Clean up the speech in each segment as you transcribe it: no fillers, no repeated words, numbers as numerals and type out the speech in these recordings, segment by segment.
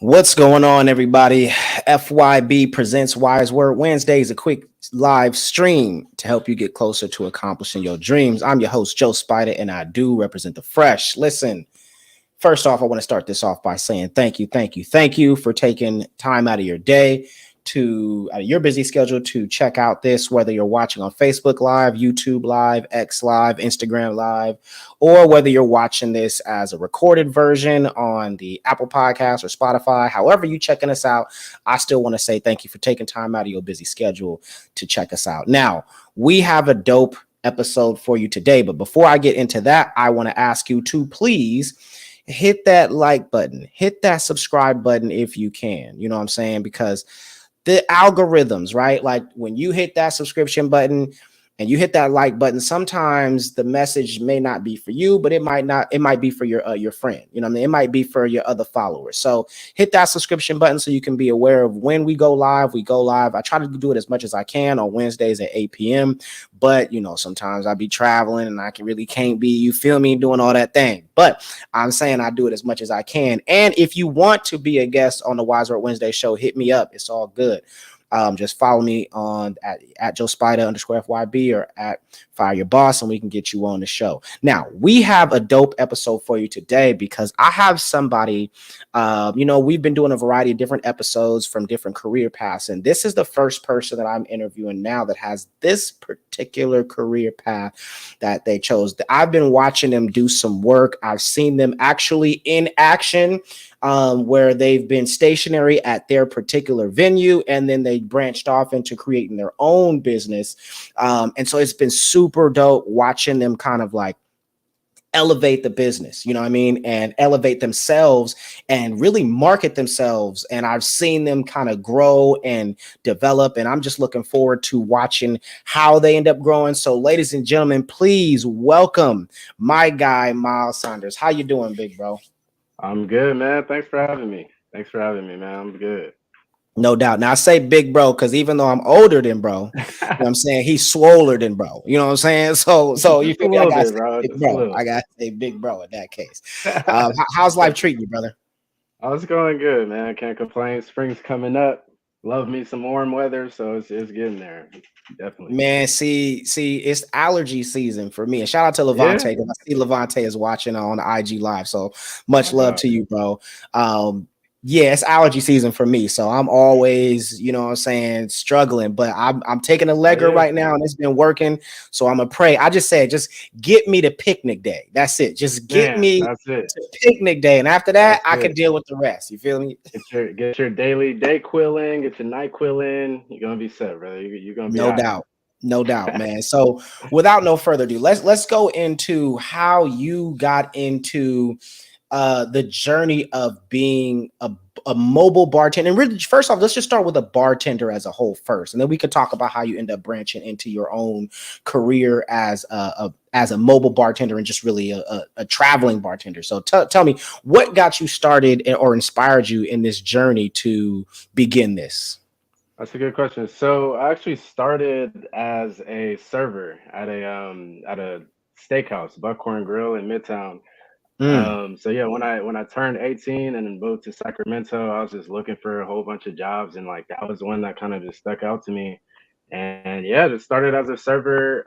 What's going on, everybody? FYB presents Wise Word Wednesdays, a quick live stream to help you get closer to accomplishing your dreams. I'm your host, Joe Spider, and I do represent the fresh. Listen, first off, I want to start this off by saying thank you for taking time out of your day out of your busy schedule to check out this, whether you're watching on Facebook Live, YouTube Live, X Live, Instagram Live, or whether you're watching this as a recorded version on the Apple Podcast or Spotify. However you checking us out, I still want to say thank you for taking time out of your busy schedule to check us out. Now, we have a dope episode for you today, but before I get into that, I want to ask you to please hit that like button, hit that subscribe button if you can. You know what I'm saying? Because the algorithms, right? Like when you hit that subscription button and you hit that like button, sometimes the message may not be for you, but it might be for your friend. You know what I mean? It might be for your other followers. So hit that subscription button so you can be aware of when we go live. We go live. I try to do it as much as I can on Wednesdays at 8 p.m. But sometimes I be traveling and I really can't be, you feel me, doing all that thing. But I'm saying I do it as much as I can. And if you want to be a guest on the Wise Word Wednesday show, hit me up. It's all good. Just follow me on at Joe Spider _ FYB or at Fire Your Boss, and we can get you on the show. Now, we have a dope episode for you today because I have somebody, we've been doing a variety of different episodes from different career paths, and this is the first person that I'm interviewing now that has this particular career path that they chose. I've been watching them do some work. I've seen them actually in action, where they've been stationary at their particular venue, and then they branched off into creating their own business. And so it's been super dope watching them kind of like elevate the business, you know what I mean, and elevate themselves and really market themselves. And I've seen them kind of grow and develop, and I'm just looking forward to watching how they end up growing. So ladies and gentlemen, please welcome my guy, Myles Saunders. How you doing, big bro? I'm good, man. Thanks for having me. Man. I'm good. No doubt. Now I say big bro because even though I'm older than bro, you know what I'm saying, he's swoller than bro. You know what I'm saying? So you Just a feel me? I little gotta bit, say bro. big Just a bro. little. I gotta say big bro in that case. How's life treating you, brother? Oh, it's going good, man. Can't complain. Spring's coming up. Love me some warm weather, so it's getting there. Definitely. Man, see, it's allergy season for me. And shout out to Levante Yeah. because I see Levante is watching on IG Live. So Oh much my love God. to you, bro. Yeah, it's allergy season for me. So I'm always, you know what I'm saying, struggling. But I'm taking a Oh legger yeah. right now and it's been working. So I'm gonna pray. I just said, just get me to picnic day. That's it. Just get Man, me that's it. to picnic day. And after that, That's I can it. deal with the rest. You feel me? Get your daily day quill in. Get your night quill in. You're gonna be set, brother. You're gonna be No all right. doubt. No doubt, man. So without no further ado, let's go into how you got into the journey of being a mobile bartender. And really, first off, let's just start with a bartender as a whole first, and then we could talk about how you end up branching into your own career as a mobile bartender and just really a traveling bartender. So tell me what got you started or inspired you in this journey to begin this. That's a good question. So I actually started as a server at a steakhouse, Buckhorn Grill in Midtown. Mm, So yeah, when I turned 18 and then moved to Sacramento, I was just looking for a whole bunch of jobs, and like that was one that kind of just stuck out to me. And yeah, just started as a server.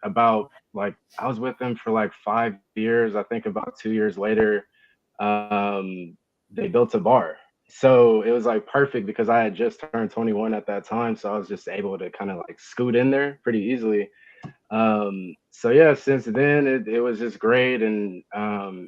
About like I was with them for like 5 years. I think about 2 years later, um, they built a bar. So it was like perfect because I had just turned 21 at that time, so I was just able to kind of like scoot in there pretty easily. So yeah, since then it was just great. And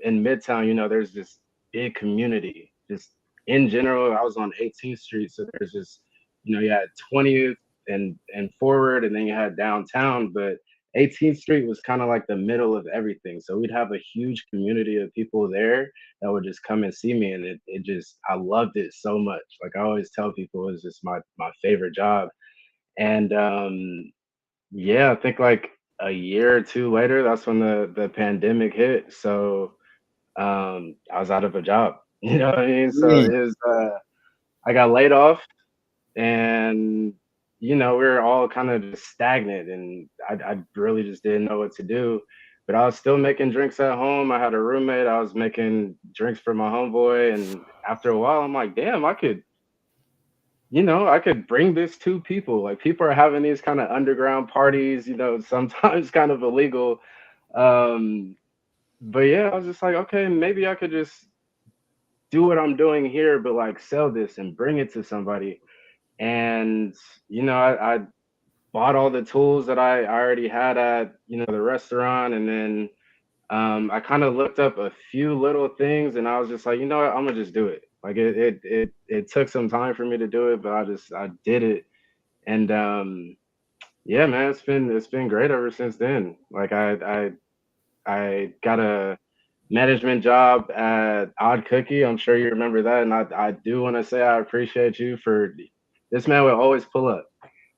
in Midtown, there's this big community. Just in general, I was on 18th Street, so there's just you had 20th and forward, and then you had downtown. But 18th Street was kind of like the middle of everything. So we'd have a huge community of people there that would just come and see me, and it just I loved it so much. Like I always tell people, it was just my favorite job. And yeah, I think like a year or two later, that's when the pandemic hit. So I was out of a job. You know what I mean? So mm, it was I got laid off, and we were all kind of just stagnant, and I really just didn't know what to do. but I was still making drinks at home. I had a roommate. I was making drinks for my homeboy, and after a while, I'm like, damn, I could bring this to people. Like people are having these kind of underground parties, sometimes kind of illegal. Um, but yeah, I was just like, okay, maybe I could just do what I'm doing here, but like sell this and bring it to somebody. And I bought all the tools that I already had at the restaurant, and then I kind of looked up a few little things, and I was just like, you know what, I'm gonna just do it. Like it took some time for me to do it, but I did it, and yeah, man, it's been great ever since then. Like I got a management job at Odd Cookie. I'm sure you remember that, and I do want to say I appreciate you for this man would always pull up.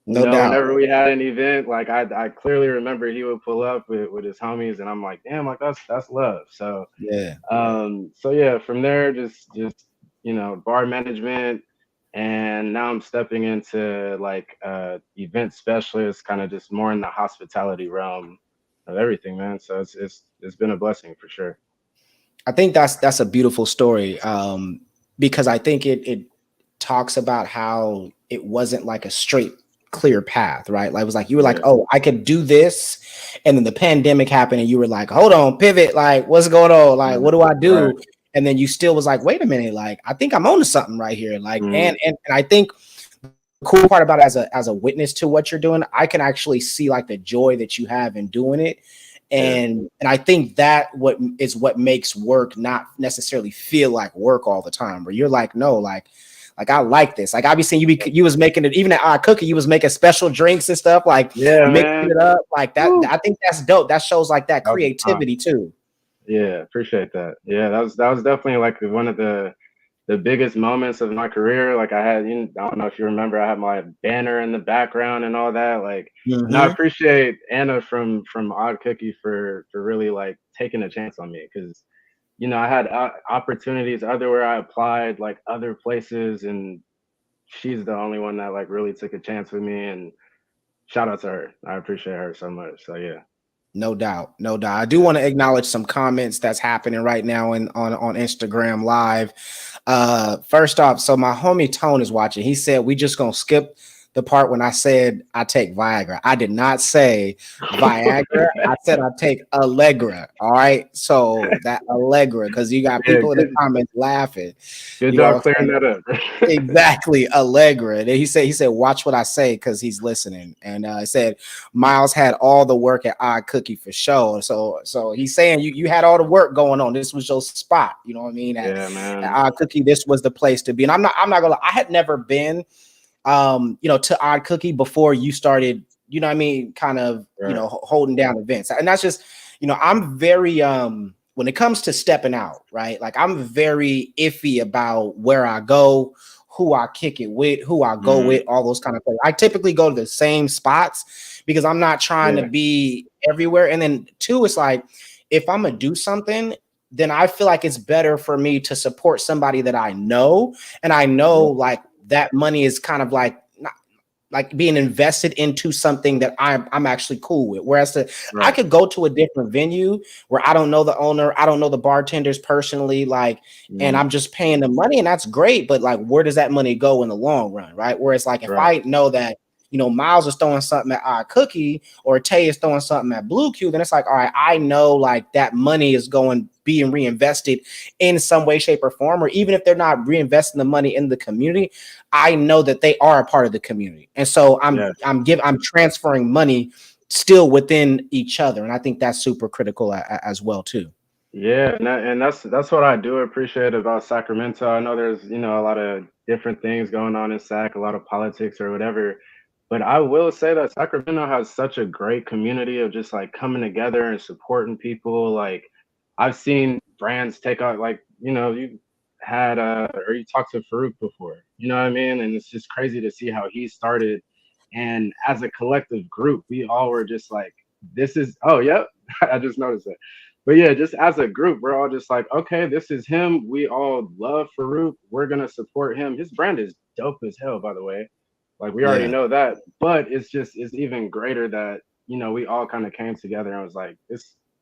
No doubt. Whenever we had an event, like I clearly remember he would pull up with his homies, and I'm like, damn, like that's love. So Yeah. so yeah, from there, just bar management, and now I'm stepping into like event specialist, kind of just more in the hospitality realm of everything, man. So it's been a blessing for sure. I think that's a beautiful story, because I think it talks about how it wasn't like a straight clear path, right? Like it was like you were like, Yeah, oh, I could do this, and then the pandemic happened, and you were like, hold on, pivot, like what's going on, like right, what do I right. do? And then you still was like, wait a minute, like I think I'm onto something right here, like Mm, and I think the cool part about it, as a witness to what you're doing, I can actually see like the joy that you have in doing it. yeah, And I think that what makes work not necessarily feel like work all the time, where you're like, no, like I like this. Like I be seeing you was making it even at Odd Cookie, you was making special drinks and stuff, like yeah, mixing man. it up like that. Woo. I think that's dope. That shows like that That was a time. creativity too. Yeah, appreciate that. Yeah, that was definitely like one of the biggest moments of my career. Like I had, I don't know if you remember, I had my banner in the background and all that. Like, and I Hmm. appreciate Anna from Odd Cookie for really like taking a chance on me, because I had opportunities otherwhere I applied, like other places, and she's the only one that like really took a chance with me. And shout out to her. I appreciate her so much. So yeah, No doubt, no doubt. I do yeah. want to acknowledge some comments that's happening right now on Instagram Live. First off, so my homie Tone is watching. He said we just gonna skip the part when I said I take Viagra. I did not say Viagra. I said I take Allegra. All right, so that Allegra, because you got Yeah, people in the good comments laughing. good You know job what I'm clearing saying? that up. Exactly, Allegra. And he said, watch what I say because he's listening. And I said, Myles had all the work at Odd Cookie for sure. So he's saying you had all the work going on. This was your spot. You know what I mean? Yeah, At man. Odd Cookie, this was the place to be. And I'm not gonna lie, I had never been to Odd Cookie before you started, you know what I mean, kind of, Right. holding down events. And that's just, I'm very when it comes to stepping out, right? Like I'm very iffy about where I go, who I kick it with, who I go Mhm. with, all those kind of things. I typically go to the same spots because I'm not trying to Yeah. be everywhere. And then two, it's like if I'm gonna do something, then I feel like it's better for me to support somebody that I know, and I know Yep. like that money is kind of like not like being invested into something that I'm actually cool with. Whereas I Right. could go to a different venue where I don't know the owner, I don't know the bartenders personally, like, and Mhm. I'm just paying the money, and that's great. But like, where does that money go in the long run, right? Whereas like if Right. I know that Miles is throwing something at our cookie or Tay is throwing something at Blue Q, then it's like, all right, I know like that money is going being reinvested in some way, shape, or form, or even if they're not reinvesting the money in the community, I know that they are a part of the community. And so Yeah. I'm transferring money still within each other. And I think that's super critical as well too. Yeah, and that's what I do appreciate about Sacramento. I know there's, a lot of different things going on in Sac, a lot of politics or whatever. But I will say that Sacramento has such a great community of just like coming together and supporting people. Like I've seen brands take out, like, you had or you talked to Farouk before, you know what I mean? And it's just crazy to see how he started. And as a collective group, we all were just like, this is, oh, yep, I just noticed that. But yeah, just as a group, we're all just like, okay, this is him. We all love Farouk. We're gonna support him. His brand is dope as hell, by the way. Like we already Yeah. know that. But it's even greater that, we all kind of came together and was like,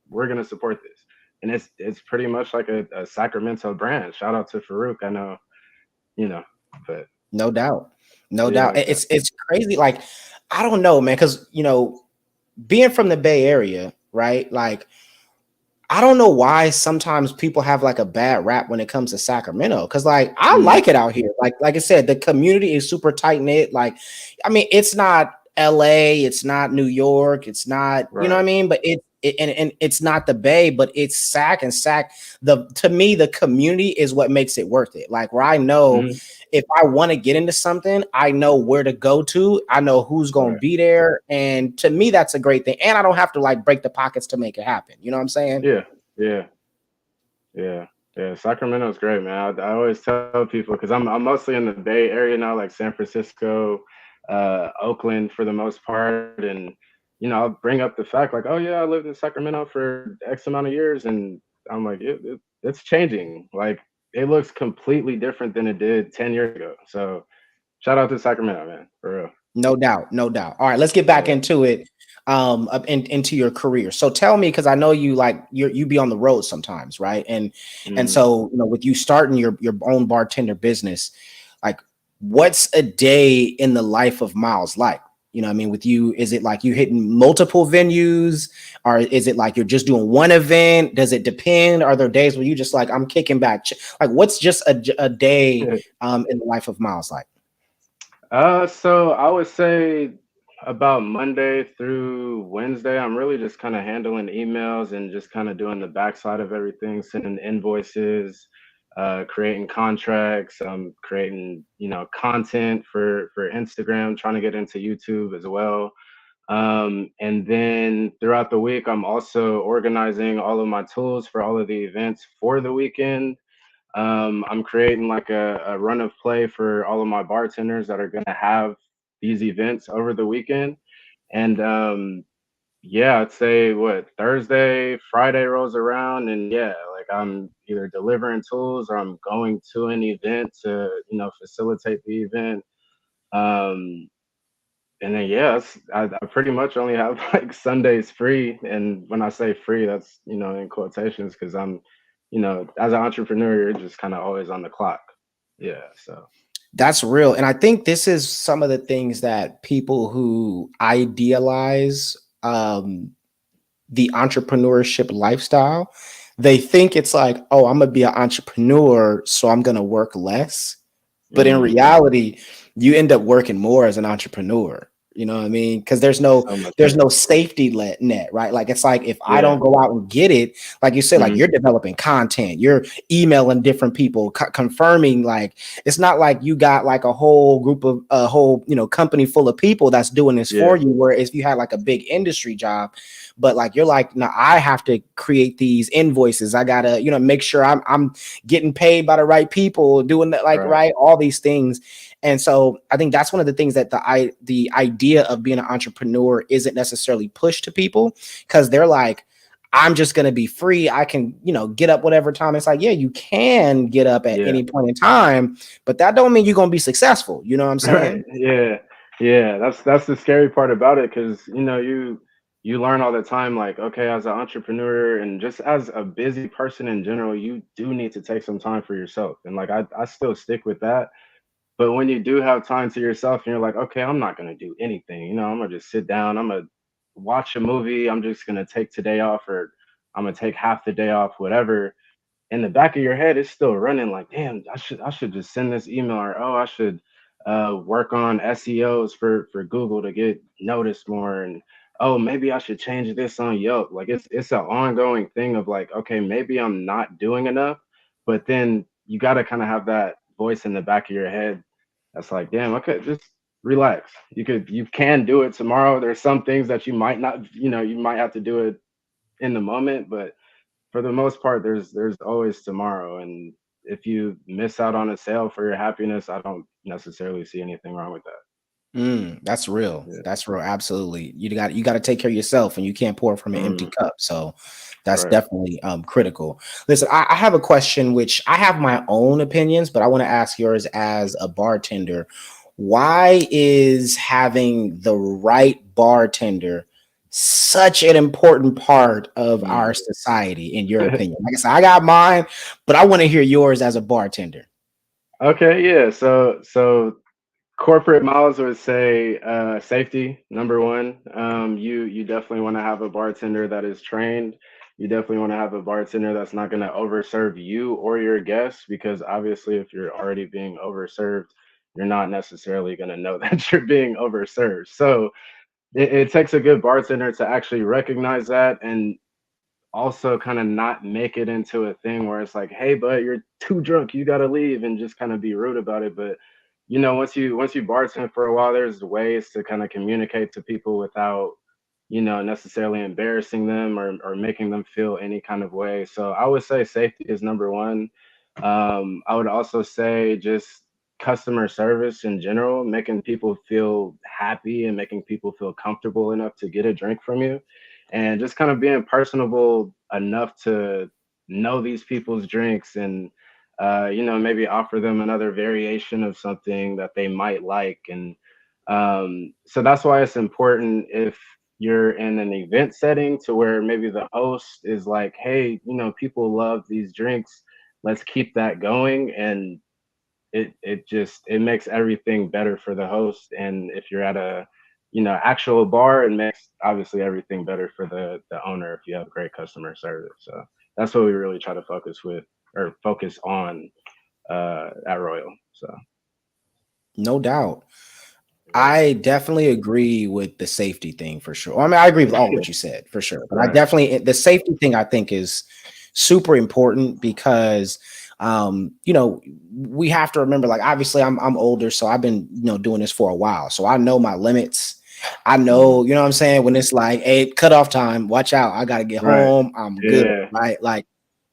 we're gonna support this. And it's pretty much like a Sacramento brand. Shout out to Farouk. I know, you know, but No doubt. No yeah, doubt. exactly. It's crazy. Like, I don't know, man, because being from the Bay Area, right? Like, I don't know why sometimes people have like a bad rap when it comes to Sacramento. Cause like I Mm, like it out here. Like I said, the community is super tight knit. Like, I mean, it's not LA, it's not New York, it's not, you know what right. I mean? But and it's not the Bay, but it's Sac. To me, the community is what makes it worth it. Like where I know Hmm. if I want to get into something, I know where to go to, I know who's gonna Right. be there. And to me, that's a great thing. And I don't have to like break the pockets to make it happen. You know what I'm saying? Yeah. Yeah. Yeah, yeah, Sacramento's great, man. I always tell people because I'm mostly in the Bay Area now, like San Francisco, Oakland for the most part, and I'll bring up the fact like, oh yeah, I lived in Sacramento for X amount of years, and I'm like, it's changing. Like it looks completely different than it did 10 years ago. So shout out to Sacramento, man, for real. No doubt, no doubt. All right, let's get back Yeah. into it. Into your career. So tell me, because I know you like you be on the road sometimes, right? And Mhm. so with you starting your own bartender business, like what's a day in the life of Myles like? You know, what I mean, with you, is it like you hitting multiple venues, or is it like you're just doing one event? Does it depend? Are there days where you just like I'm kicking back? Like, what's just a day in the life of Myles like? So I would say about Monday through Wednesday, I'm really just kind of handling emails and just kind of doing the backside of everything, sending invoices, creating contracts, creating, content for Instagram, trying to get into YouTube as well. And then throughout the week, I'm also organizing all of my tools for all of the events for the weekend. I'm creating like a run of play for all of my bartenders that are going to have these events over the weekend. And yeah, I'd say what Thursday, Friday rolls around, and yeah, like I'm either delivering tools or I'm going to an event to, facilitate the event. Um, and then yeah, I pretty much only have like Sundays free, and when I say free, that's in quotations because I'm, as an entrepreneur, you're just kind of always on the clock. Yeah, so That's real. And I think this is some of the things that people who idealize the entrepreneurship lifestyle, they think it's like, oh, I'm gonna be an entrepreneur, so I'm gonna work less. But in mm, reality, you end up working more as an entrepreneur. You know what I mean? Because so much there's more. no safety net, right? Like it's like if I Yeah. don't go out and get it, like you said, like Hmm. you're developing content, you're emailing different people, confirming. Like it's not like you got like a whole group of a whole company full of people that's doing this for Yeah. you. Whereas if you had like a big industry job, but like you're like, no, I have to create these invoices. I gotta make sure I'm getting paid by the right people, doing that, like Right. right, all these things. And so I think that's one of the things that the idea of being an entrepreneur isn't necessarily pushed to people because they're like, I'm just going to be free. I can, get up whatever time. It's like, yeah, you can get up at Yeah. any point in time, but that don't mean you're going to be successful. You know what I'm Right. saying? Yeah. Yeah. That's the scary part about it because you learn all the time like okay as an entrepreneur and just as a busy person in general you do need to take some time for yourself and like I still stick with that. But when you do have time to yourself and you're like, okay, I'm not gonna do anything, I'm gonna just sit down, I'm gonna watch a movie, I'm just gonna take today off, or I'm gonna take half the day off, whatever. In the back of your head, it's still running like, damn, I should just send this email, or oh, I should work on SEOs for Google to get noticed more, and oh, maybe I should change this on Yelp. Like it's an ongoing thing of like, okay, maybe I'm not doing enough, but then you got to kind of have that voice in the back of your head that's like, damn, okay, just relax. You can do it tomorrow. There's some things that you might not, you might have to do it in the moment, but for the most part, there's always tomorrow. And if you miss out on a sale for your happiness, I don't necessarily see anything wrong with that. That's real. Yeah. That's real. Absolutely. You got to take care of yourself, and you can't pour from an empty Mhm. cup. So that's Right. definitely critical. Listen, I have a question, which I have my own opinions, but I want to ask yours as a bartender. Why is having the right bartender such an important part of Mm. our society, in your opinion? Like I said, I got mine, but I want to hear yours as a bartender. Okay, yeah. So corporate Miles would say safety number one. You definitely want to have a bartender that is trained. You definitely want to have a bartender that's not going to overserve you or your guests, because obviously if you're already being overserved, you're not necessarily going to know that you're being overserved. So it takes a good bartender to actually recognize that, and also kind of not make it into a thing where it's like, hey, but you're too drunk, you gotta leave, and just kind of be rude about it. But once you bartend for a while, there's ways to kind of communicate to people without necessarily embarrassing them or making them feel any kind of way. So I would say safety is number one. I would also say just customer service in general, making people feel happy and making people feel comfortable enough to get a drink from you, and just kind of being personable enough to know these people's drinks, and maybe offer them another variation of something that they might like. And so that's why it's important, if you're in an event setting, to where maybe the host is like, hey, people love these drinks, let's keep that going. And it makes everything better for the host. And if you're at a actual bar, it makes obviously everything better for the owner if you have great customer service. So that's what we really try to focus on at Royal. So No doubt. yeah. I definitely agree with the safety thing for sure. I mean, I agree with all what you said for sure, but I Right. definitely the safety thing I think is super important because we have to remember, like, obviously I'm older, so I've been doing this for a while, so I know my limits. I Mhm. know, what I'm saying, when it's like, hey, cutoff time, watch out, I gotta get Right. home, I'm good, Yeah. right? Like,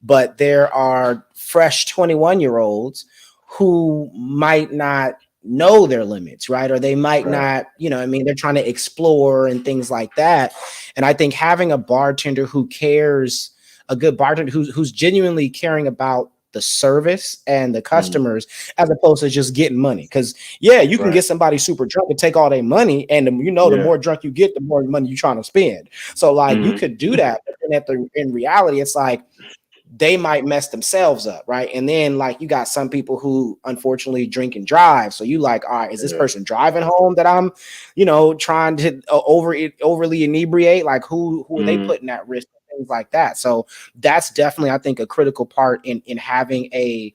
but there are fresh 21-year-olds who might not know their limits, right? Or they might Right. not, I mean, they're trying to explore and things like that. And I think having a bartender who cares, a good bartender who's genuinely caring about the service and the Mhm. customers, as opposed to just getting money. Because yeah, you can Right. get somebody super drunk and take all their money, and the Yeah. more drunk you get, the more money you're trying to spend. So like you Mhm. could do that, but then in reality, it's like they might mess themselves up, right? And then like you got some people who unfortunately drink and drive. So you like, all right, is this Yeah. person driving home that I'm, trying to overly inebriate? Like who are they Mhm. putting at risk? Things like that. So that's definitely, I think, a critical part in having a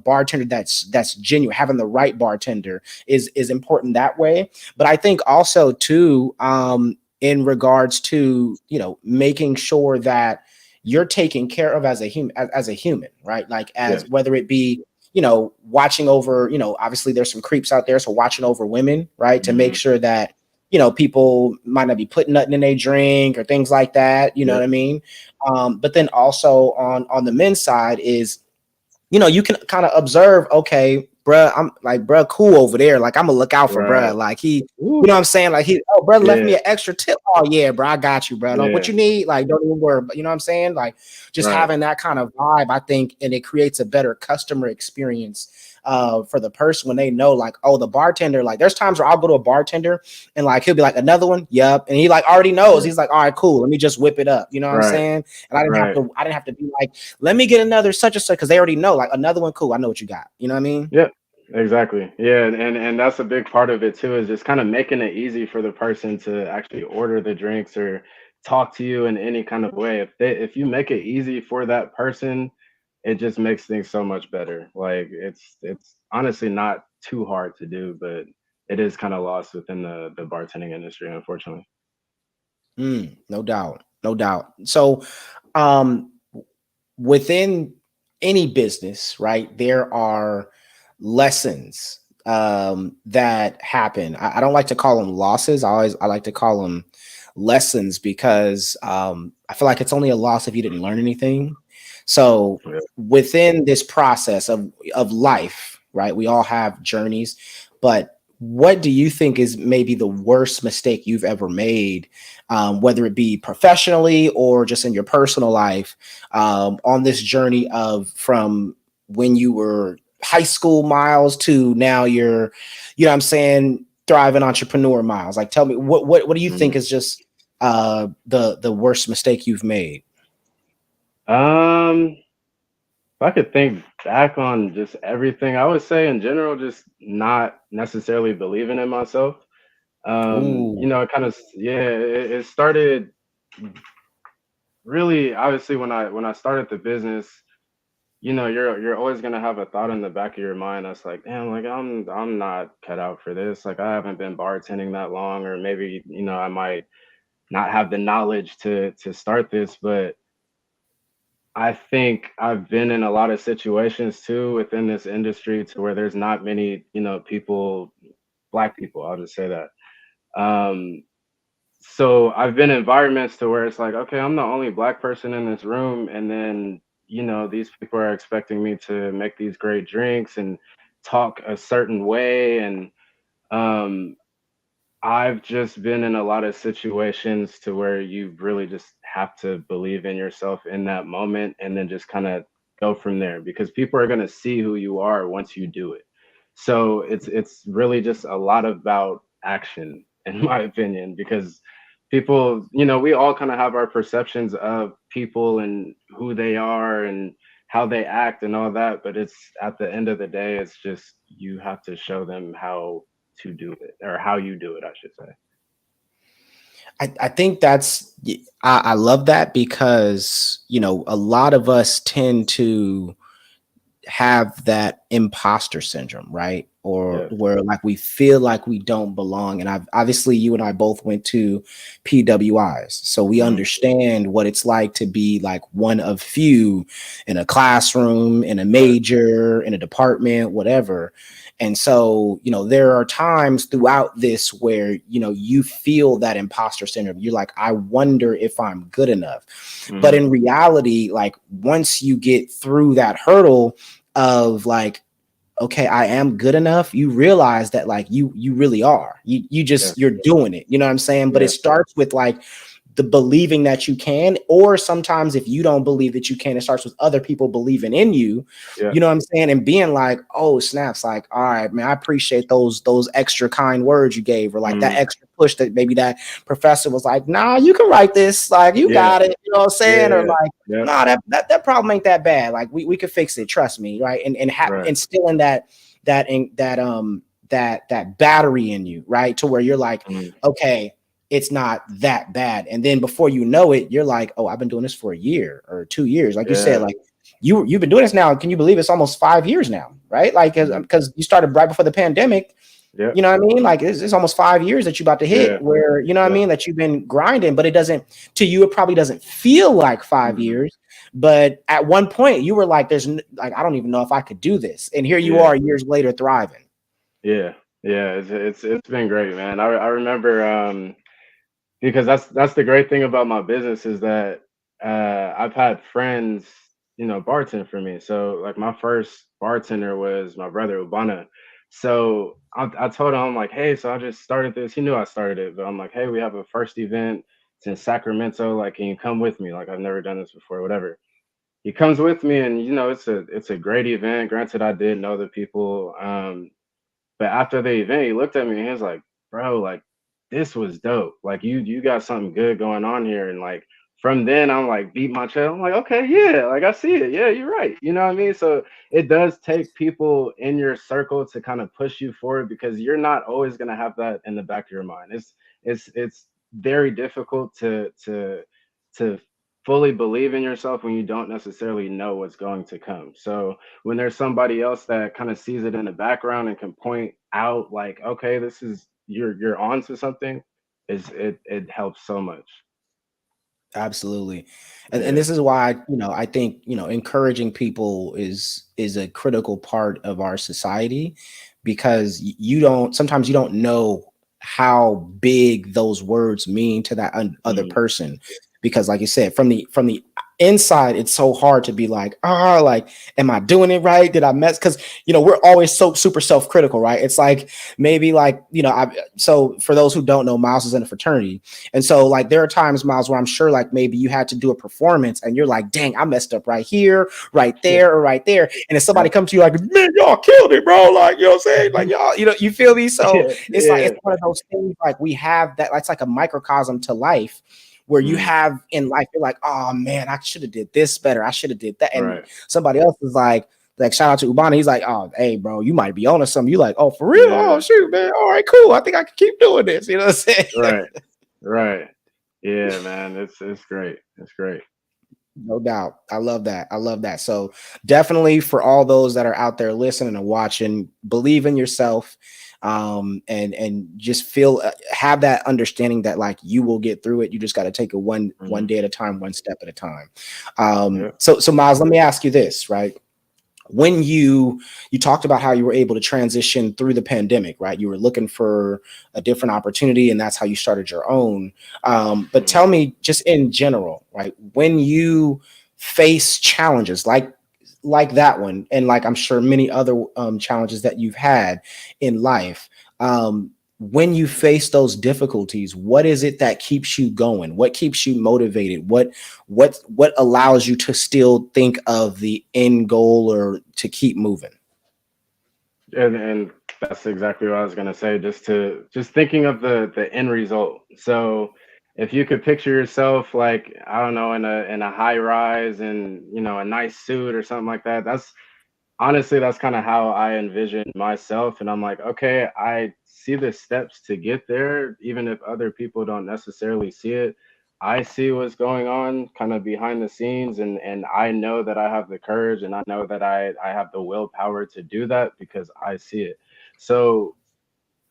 bartender that's genuine. Having the right bartender is important that way. But I think also too, in regards to making sure that you're taken care of as a human, as a human, right? Like, Yes. as whether it be watching over, obviously there's some creeps out there, so watching over women, right, to make Mhm. sure that people might not be putting nothing in a drink or things like that, you know what Yep. I mean? But then also on the men's side is, you can kind of observe, okay, bruh, I'm like, bruh, cool over there. Like, I'm gonna look out for bruh. Right. Like, you know Ooh. what I'm saying? Like, oh, bruh left me Yeah. an extra tip. Oh, yeah, bro, I got you, bro. Don't, what Yeah. you need? Like, don't even worry. But you know what I'm saying? Like, just Right. having that kind of vibe, I think, and it creates a better customer experience for the person when they know, like, oh, the bartender, like, there's times where I'll go to a bartender and like he'll be like, another one, yep. And he like already knows. Yeah. He's like, all right, cool, let me just whip it up. You know what I'm Right. saying? And Right. I didn't have to be like, let me get another such and such, because they already know, like, another one, cool. I know what you got. You know what I mean? Yep, exactly. Yeah, and that's a big part of it too, is just kind of making it easy for the person to actually order the drinks or talk to you in any kind of way. If you make it easy for that person, it just makes things so much better. Like it's honestly not too hard to do, but it is kind of lost within the bartending industry, unfortunately. No doubt, no doubt. So, um, within any business, right, there are lessons that happen. I don't like to call them losses. I like to call them lessons, because I feel like it's only a loss if you didn't learn anything. So Yeah. within this process of life, right, we all have journeys, but what do you think is maybe the worst mistake you've ever made, whether it be professionally or just in your personal life, on this journey of from when you were high school Miles to now you're, you know what I'm saying, thriving entrepreneur Miles? Like, tell me what do you think Mhm. is just the worst mistake you've made? Um, if I could think back on just everything, I would say in general, just not necessarily believing in myself. Ooh, It kind of, yeah, it started really obviously when I started the business. You're always gonna have a thought in the back of your mind that's like, damn, like I'm not cut out for this. Like I haven't been bartending that long, or maybe I might not have the knowledge to start this. But I think I've been in a lot of situations too within this industry to where there's not many people, black people. I'll just say that. Um, so I've been in environments to where it's like, okay, I'm the only black person in this room, and then these people are expecting me to make these great drinks and talk a certain way, and um, I've just been in a lot of situations to where you really just have to believe in yourself in that moment and then just kind of go from there because people are going to see who you are once you do it. So it's really just a lot about action in my opinion because people, we all kind of have our perceptions of people and who they are and how they act and all that, but it's at the end of the day it's just you have to show them how to do it or how you do it, I should say. I think I love that because a lot of us tend to have that imposter syndrome, right? Or Yeah. where like we feel like we don't belong. And I've obviously you and I both went to PWIs. So we Mhm. understand what it's like to be like one of few in a classroom, in a Right. major, in a department, whatever. And so, there are times throughout this where, you feel that imposter syndrome. You're like, I wonder if I'm good enough. But Mhm. in reality, like once you get through that hurdle, of like, okay, I am good enough, you realize that like you really are. Yeah. You're doing it. You know what I'm saying? But it Yeah. starts with like the believing that you can, or sometimes if you don't believe that you can, it starts with other people believing in you. Yeah. You know what I'm saying? And being like, oh, snaps, like, all right, man, I appreciate those extra kind words you gave, or like that Mhm. extra push that maybe that professor was like, nah, you can write this, like you Yeah. got it, you know what I'm saying? Or Yeah. like, Yep. no, that problem ain't that bad. Like we could fix it. Trust me, right? And Right. instilling that battery in you, right? To where you're like, Mhm. okay, it's not that bad. And then before you know it, you're like, oh, I've been doing this for a year or 2 years. Like you said, Yeah. like you've been doing this now. Can you believe it's almost 5 years now, right? Like Mhm. because you started right before the pandemic. Yep. You know what I mean? Like it's almost 5 years that you about to hit Yeah. where, you know what I Yeah. mean, that you've been grinding, but it doesn't, to you, it probably doesn't feel like five Mhm. years. But at one point you were like, like, I don't even know if I could do this. And here you Yeah. are years later thriving. Yeah. Yeah. It's been great, man. I remember because that's the great thing about my business is that I've had friends, bartend for me. So like my first bartender was my brother Ubana. So I told him, I'm like, hey, so I just started this. He knew I started it, but I'm like, hey, we have a first event. It's in Sacramento. Like, can you come with me? Like, I've never done this before, whatever. He comes with me, and it's a great event. Granted, I did know the people, but after the event, he looked at me and he was like, "Bro, like this was dope. Like you got something good going on here." And like from then, I'm like beat my chest. I'm like, okay, yeah, like I see it. Yeah, you're right. You know what I mean? So it does take people in your circle to kind of push you forward because you're not always gonna have that in the back of your mind. It's very difficult to fully believe in yourself when you don't necessarily know what's going to come. So when there's somebody else that kind of sees it in the background and can point out like, okay, this is you're on to something, is it helps so much. Absolutely. And Yeah. this is why, I think, encouraging people is a critical part of our society, because you don't, sometimes you don't know how big those words mean to that other Mhm. person. Because like you said, from the inside it's so hard to be like, like, am I doing it right? Did I mess? Because we're always so super self-critical, right? It's like maybe like so for those who don't know, Myles is in a fraternity, and so like there are times, Myles, where I'm sure like maybe you had to do a performance and you're like, dang, I messed up right here, right Yeah, there, or right there, and if somebody yeah, comes to you like, man, y'all killed it, bro, like, you know what I'm saying, like, y'all, you feel me? So yeah, it's like yeah. it's one of those things, like we have that, it's like a microcosm to life, where you Mm, have in life, you're like, oh man, I should have did this better. I should have did that. And right. somebody else is like shout out to Ubana. He's like, oh, hey, bro, you might be on to something. You like, oh, for real? Oh, Yeah, shoot, man. All right, cool. I think I can keep doing this. You know what I'm saying? right, right. Yeah, man, it's great. It's great. No doubt. I love that. I love that. So definitely for all those that are out there listening and watching, believe in yourself, and just feel have that understanding that like you will get through it. You just got to take it one Mm, day at a time, one step at a time. yeah. So Myles, let me ask you this, right? When you talked about how you were able to transition through the pandemic, right? You were looking for a different opportunity and that's how you started your own. But Mm, tell me just in general, right? When you face challenges like that one, and like I'm sure many other challenges that you've had in life, when you face those difficulties, what is it that keeps you going? What keeps you motivated? What allows you to still think of the end goal or to keep moving? and that's exactly what I was gonna say. Just thinking of the end result. So if you could picture yourself like, I don't know, in a high rise and a nice suit or something like that. That's honestly, that's kind of how I envision myself. And I'm like, okay, I see the steps to get there, even if other people don't necessarily see it. I see what's going on kind of behind the scenes, and I know that I have the courage and I know that I have the willpower to do that because I see it. So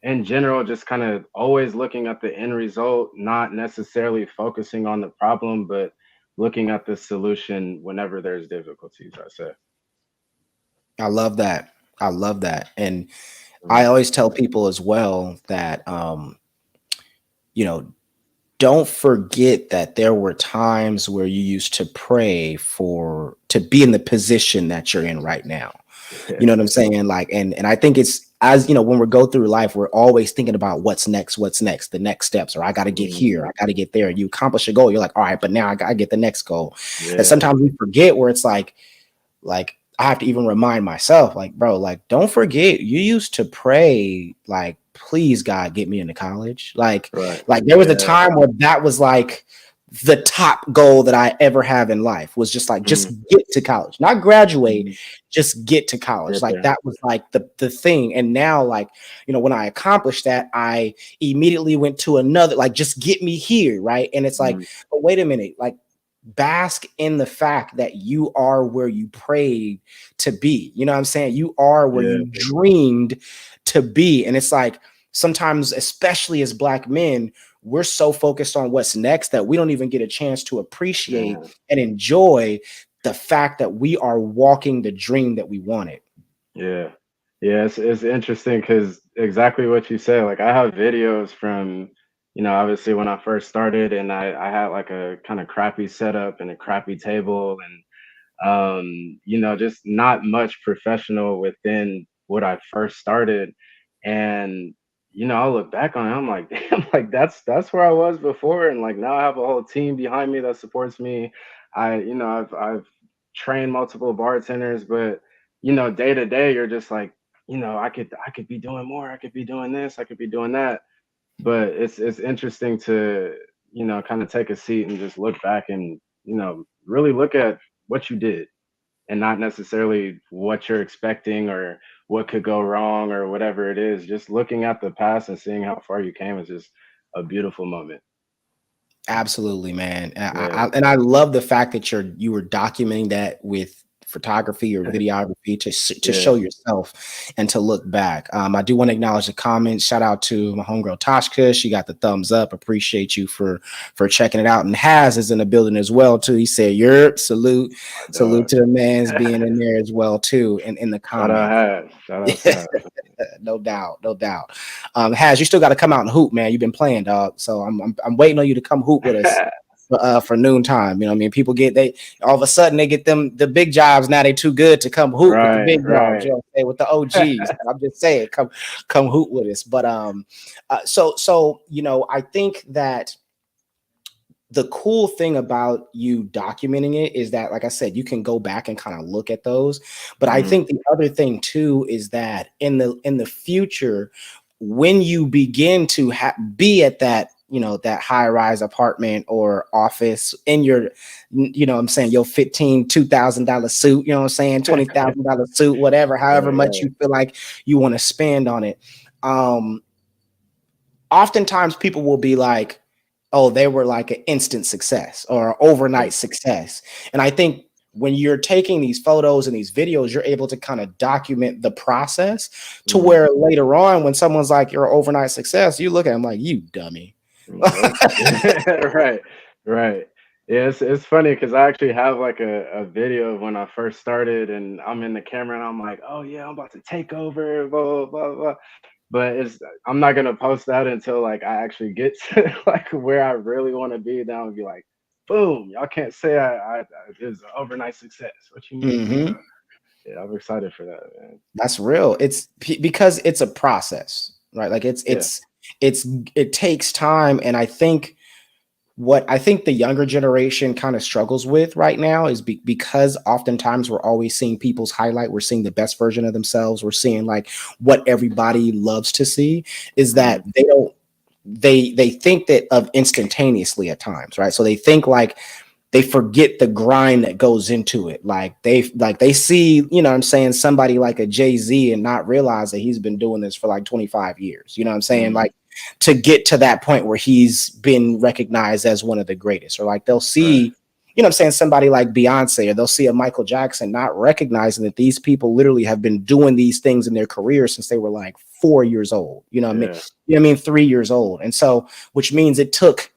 in general, just kind of always looking at the end result, not necessarily focusing on the problem, but looking at the solution whenever there's difficulties, I say. I love that. I love that. And I Mm, always tell people as well that you know, don't forget that there were times where you used to pray for to be in the position that you're in right now. You yeah. know what I'm saying? Like, and I think it's, as when we go through life, we're always thinking about what's next, the next steps, or I got to get Mm, here, I got to get there. You accomplish a goal, you're like, all right, but now I got to get the next goal. And yeah. sometimes we forget where it's like I have to even remind myself, like, bro, like, don't forget you used to pray, like, please God, get me into college. Right. Like there was a Yeah. time where that was like the top goal that I ever have in life was just like, just Mm, get to college, not graduate, mhm. just get to college. Get Like there. that was like the thing. And now, like, when I accomplished that, I immediately went to another, like, just get me here. Right. And it's like, Mm, but wait a minute, like, bask in the fact that you are where you prayed to be. You know what I'm saying? You are where yeah. you dreamed to be. And it's like sometimes, especially as Black men, we're so focused on what's next that we don't even get a chance to appreciate Man. and enjoy the fact that we are walking the dream that we wanted. Yeah. Yeah. It's interesting because exactly what you said. Like I have videos from, obviously when I first started and I had like a kind of crappy setup and a crappy table and just not much professional within what I first started. And I'll look back on it, I'm like, damn, like that's where I was before. And like now I have a whole team behind me that supports me. I've trained multiple bartenders, but day to day, you're just like, I could be doing more, I could be doing this, I could be doing that. But it's interesting to, kind of take a seat and just look back and, really look at what you did and not necessarily what you're expecting or what could go wrong or whatever it is. Just looking at the past and seeing how far you came is just a beautiful moment. Absolutely, man. Yeah. And I love the fact that you were documenting that with photography or videography to Yeah. show yourself and to look back. I do want to acknowledge the comments. Shout out to my homegirl Toshka. She got the thumbs up. Appreciate you for checking it out. And Haz is in the building as well too. He said, "Yerp, My salute dog. to the man's being in there as well too." In the Shout out comments. Hash. Shout out to Hash. No doubt, no doubt. Has you still got to come out and hoop, man? You've been playing, dog. So I'm waiting on you to come hoop with us. for noontime. You know what I mean? People get they all of a sudden they get them the big jobs. Now they too good to come hoot with the Right, big dogs. You right. know what I'm saying? With the OGs. I'm just saying, come hoot with us. But so you know, I think that the cool thing about you documenting it is that, like I said, you can go back and kind of look at those. But I Mhm, think the other thing too is that in the future, when you begin to be at that, you know, that high rise apartment or office in your, you know what I'm saying, your $2,000 suit, you know what I'm saying, $20,000 suit, whatever, however right, much right. you feel like you want to spend on it. Um, Oftentimes people will be like, oh, they were like an instant success or an Yeah, overnight success. And I think when you're taking these photos and these videos, you're able to kind of document the process to mhm. where later on, when someone's like, you're an overnight success, you look at them like, you dummy. Nope. Right, right. Yeah, it's funny because I actually have like a video of when I first started, and I'm in the camera, and I'm like, "Oh yeah, I'm about to take over," blah blah blah blah. But it's I'm not gonna post that until like I actually get to like where I really want to be. Then I'll be like, "Boom! Y'all can't say I it was an overnight success. What you mean?" So Mhm. yeah, I'm excited for that, man. That's real. Because it's a process, right? Like Yeah. it's it takes time, and I think the younger generation kind of struggles with right now is because oftentimes we're always seeing people's highlight. We're seeing the best version of themselves. We're seeing like what everybody loves to see is Hmm. that they think that of instantaneously at times, right? So they think like they forget the grind that goes into it. Like they see, you know what I'm saying, somebody like a Jay-Z and not realize that he's been doing this for like 25 years. You know what I'm saying? Hmm. Like to get to that point where he's been recognized as one of the greatest. Or like they'll Right. see, you know what I'm saying, somebody like Beyonce, or they'll see a Michael Jackson, not recognizing that these people literally have been doing these things in their career since they were like 4 years old. You know what I mean? Yeah. You know what I mean? 3 years old. And so, which means it took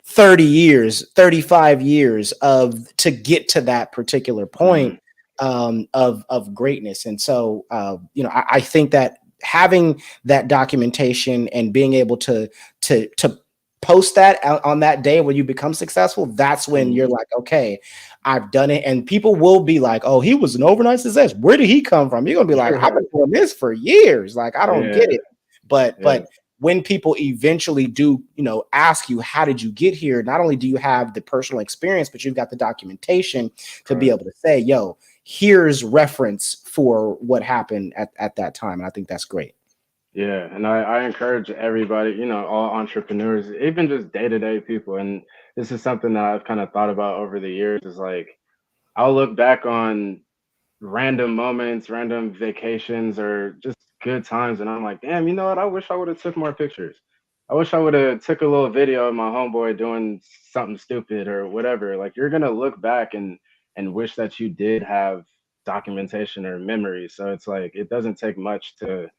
30 years, 35 years of to get to that particular point Hmm. of greatness. And so you know, I think that having that documentation and being able to post that on that day when you become successful, that's when you're Hmm. like, okay, I've done it. And people will be like, oh, he was an overnight success. Where did he come from? You're gonna be like, I've been Right. doing this for years. Like, I don't get Yeah. it. But Yeah. when people eventually do, you know, ask you, how did you get here? Not only do you have the personal experience, but you've got the documentation to be Right. able to say, yo, here's reference for what happened at that time. And I think that's great. Yeah, and I encourage everybody, all entrepreneurs, even just day-to-day people. And this is something that I've kind of thought about over the years is like I'll look back on random moments, random vacations, or just good times, and I'm like, damn, you know what? I wish I would have took more pictures. I wish I would have took a little video of my homeboy doing something stupid or whatever. Like you're gonna look back and wish that you did have documentation or memory. So it's like it doesn't take much to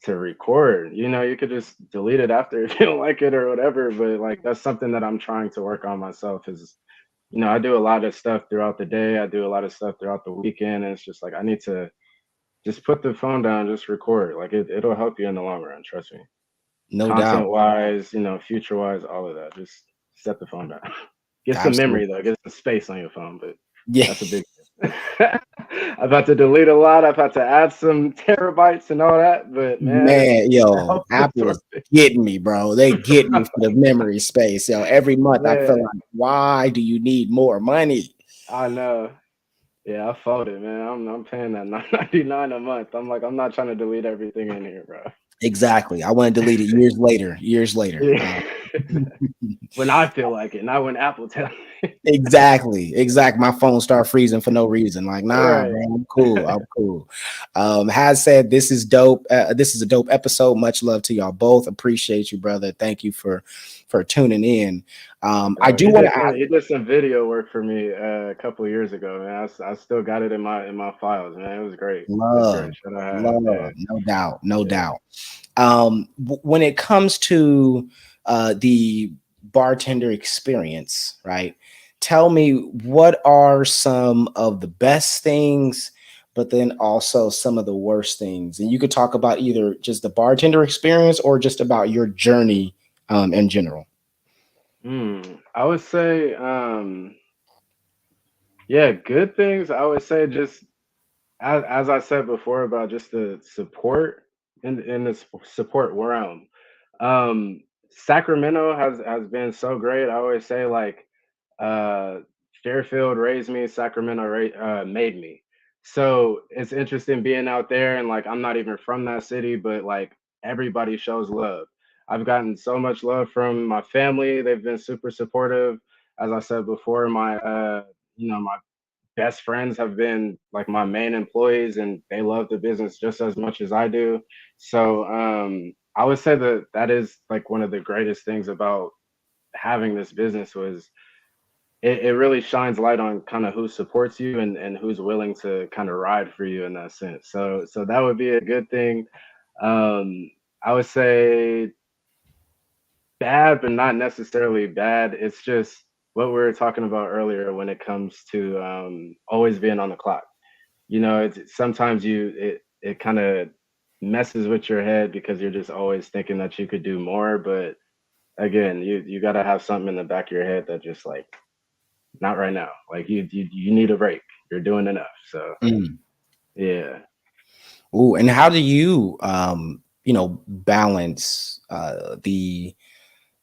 record. You could just delete it after if you don't like it or whatever. But like that's something that I'm trying to work on myself is, I do a lot of stuff throughout the day. I do a lot of stuff throughout the weekend. And it's just like I need to just put the phone down, just record. Like it'll help you in the long run, trust me. No doubt. Content wise, future wise, all of that. Just set the phone down. Get some Absolutely. memory though, get some space on your phone, but Yeah. that's a big thing. I've had to delete a lot. I've had to add some terabytes and all that, but man, Man, it yo, helps Apple absorb is it. getting me, bro. They get me for the memory space. Yo, every month I feel Man, like, why do you need more money? I know. Yeah, I folded, man. I'm paying that 9.99 a month. I'm like, I'm not trying to delete everything in here, bro. Exactly. I want to delete it years later. Years later. Yeah. When I feel like it, not when Apple tells me. Exactly. Exactly. My phone start freezing for no reason. Like, nah, Right. bro, I'm cool. I'm cool. Has said this is dope. This is a dope episode. Much love to y'all both. Appreciate you, brother. Thank you for tuning in. I Bro, do he want did to some ask. he did some video work for me a couple of years ago, man. I still got it in my files, man. It was great. It was great. Love, Should I have? Yeah, love, no doubt, no yeah. doubt. When it comes to the bartender experience, right? Tell me, what are some of the best things, but then also some of the worst things? And you could talk about either just the bartender experience or just about your journey in general. I would say, yeah, good things. I would say just as I said before about just the support in the support realm. Um, Sacramento has been so great. I always say like uh, Fairfield raised me, Sacramento made me. So it's interesting being out there and like I'm not even from that city, but like everybody shows love. I've gotten so much love from my family. They've been super supportive. As I said before, my best friends have been like my main employees and they love the business just as much as I do. So I would say that that is like one of the greatest things about having this business was it really shines light on kind of who supports you and who's willing to kind of ride for you in that sense. So that would be a good thing. I would say bad, but not necessarily bad. It's just what we were talking about earlier when it comes to always being on the clock. It's sometimes it kind of messes with your head because you're just always thinking that you could do more. But again, you got to have something in the back of your head that just like not right now. Like you need a break. You're doing enough. So Mm. yeah, Ooh, and how do you balance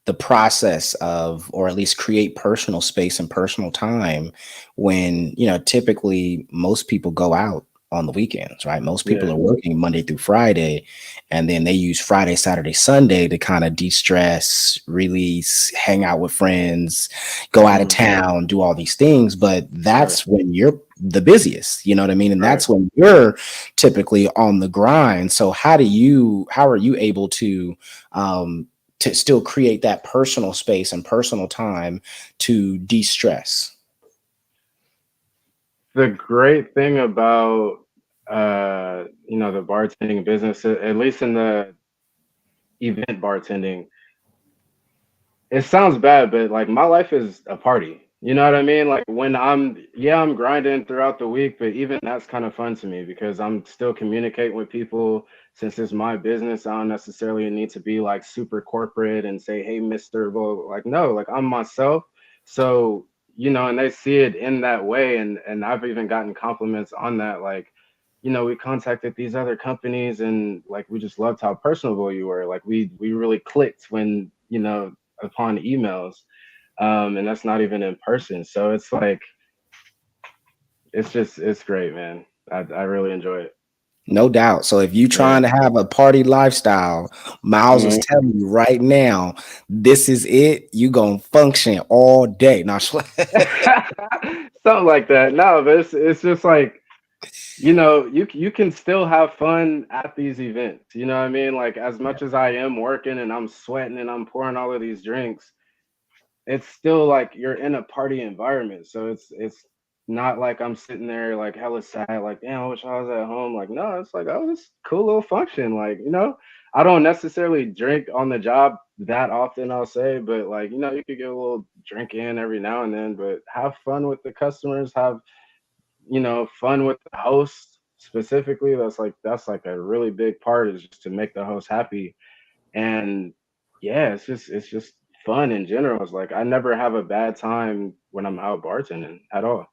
the process of, or at least create personal space and personal time when, typically most people go out on the weekends, right? Most people yeah, are working Monday through Friday, and then they use Friday, Saturday, Sunday to kind of de-stress, release, hang out with friends, go out of hmm town, do all these things. But right, that's when you're the busiest, you know what I mean? And right. that's when you're typically on the grind. So how are you able to still create that personal space and personal time to de-stress? The great thing about the bartending business, at least in the event bartending, it sounds bad, but like my life is a party. You know what I mean? Like when I'm grinding throughout the week, but even that's kind of fun to me because I'm still communicating with people. Since it's my business, I don't necessarily need to be like super corporate and say, "Hey, Mister," well, like no, like I'm myself. So and they see it in that way, and I've even gotten compliments on that, like. We contacted these other companies and like we just loved how personable you were. Like we really clicked when, upon emails, and that's not even in person. So it's like it's great, man. I really enjoy it. No doubt. So if you Yeah. trying to have a party lifestyle, Miles is Mhm. telling you right now, this is it. You gonna function all day. Not Something like that. No, but it's just like you can still have fun at these events. You know what I mean? Like as much as I am working and I'm sweating and I'm pouring all of these drinks, it's still like you're in a party environment. So it's not like I'm sitting there like hella sad, like damn, I wish I was at home. Like, no, it's like, oh, this cool little function. Like, I don't necessarily drink on the job that often, I'll say, but like, you could get a little drink in every now and then, but have fun with the customers, have, fun with the host specifically. That's like a really big part is just to make the host happy and yeah, it's just fun in general. It's like I never have a bad time when I'm out bartending at all.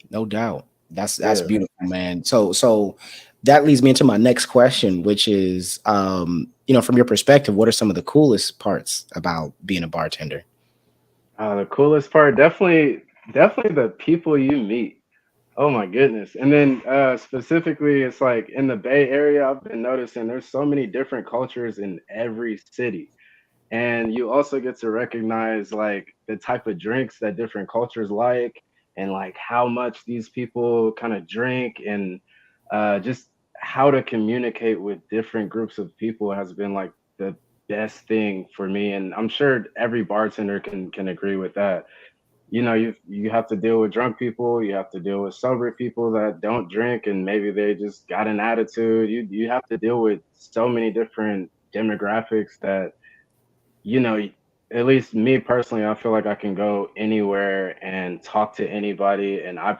no doubt. That's Yeah. beautiful, man. So that leads me into my next question, which is from your perspective, what are some of the coolest parts about being a bartender? The coolest part, definitely the people you meet. Oh my goodness. And then specifically it's like in the Bay Area, I've been noticing there's so many different cultures in every city. And you also get to recognize like the type of drinks that different cultures like and like how much these people kind of drink and just how to communicate with different groups of people has been like the best thing for me and I'm sure every bartender can agree with that. You have to deal with drunk people, you have to deal with sober people that don't drink and maybe they just got an attitude. You have to deal with so many different demographics that you know, at least me personally, I feel like I can go anywhere and talk to anybody. And I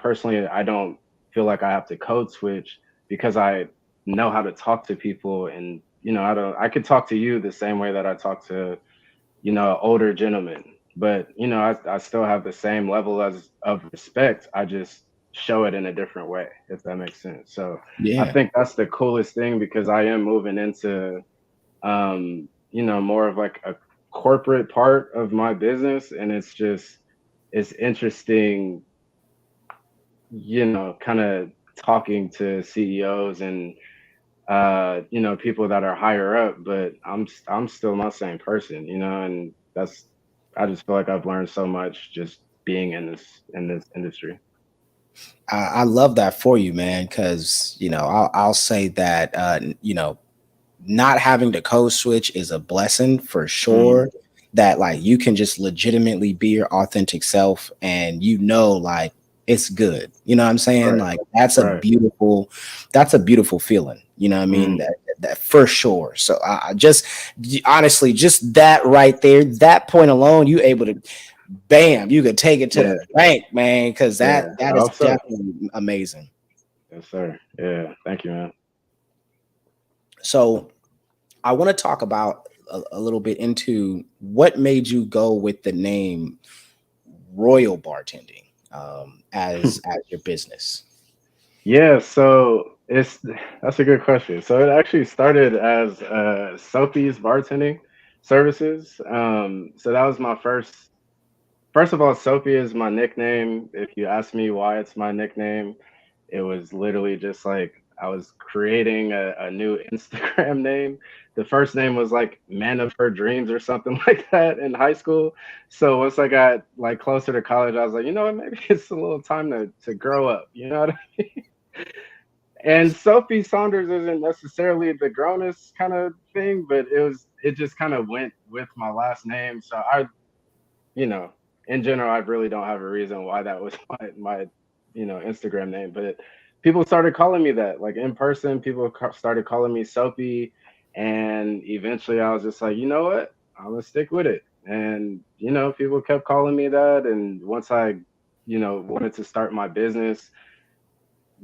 don't feel like I have to code switch because I know how to talk to people. And I could talk to you the same way that I talk to, older gentlemen. but I still have the same level as of respect. I just show it in a different way, if that makes sense. So I Yeah. think that's the coolest thing because I am moving into more of like a corporate part of my business, and it's interesting, kind of talking to CEOs and people that are higher up, but I'm still my same person, and that's I just feel like I've learned so much just being in this industry. I love that for you, man, because I'll say that not having to code switch is a blessing for Mhm. sure. That like you can just legitimately be your authentic self, and like it's good. You know what I'm saying? Right, Like right. that's a beautiful feeling. You know what I mean? Mhm. That for sure. So I just honestly, just that right there, that point alone, you able to bam, you could take it to Yeah, the bank, man, because yeah. that I is hope so. definitely amazing. Yes, sir. Yeah. Thank you, man. So I want to talk about a little bit into what made you go with the name Royal Bartending as your business. Yeah, so it's that's a good question. So it actually started as Sophie's bartending services. So that was my First of all, Sophie is my nickname. If you ask me why it's my nickname, it was literally just like I was creating a new Instagram name. The first name was like Man of Her Dreams or something like that in high school. So once I got like closer to college, I was like, you know what, maybe it's a little time to grow up. You know what And Sophie Saunders isn't necessarily the grownest kind of thing, but it just kind of went with my last name. So you know, in general, I really don't have a reason why that was my Instagram name. But people started calling me that, like in person. People started calling me Soapy, and eventually, I was just like, you know what, I'm gonna stick with it. And people kept calling me that. And once I, wanted to start my business,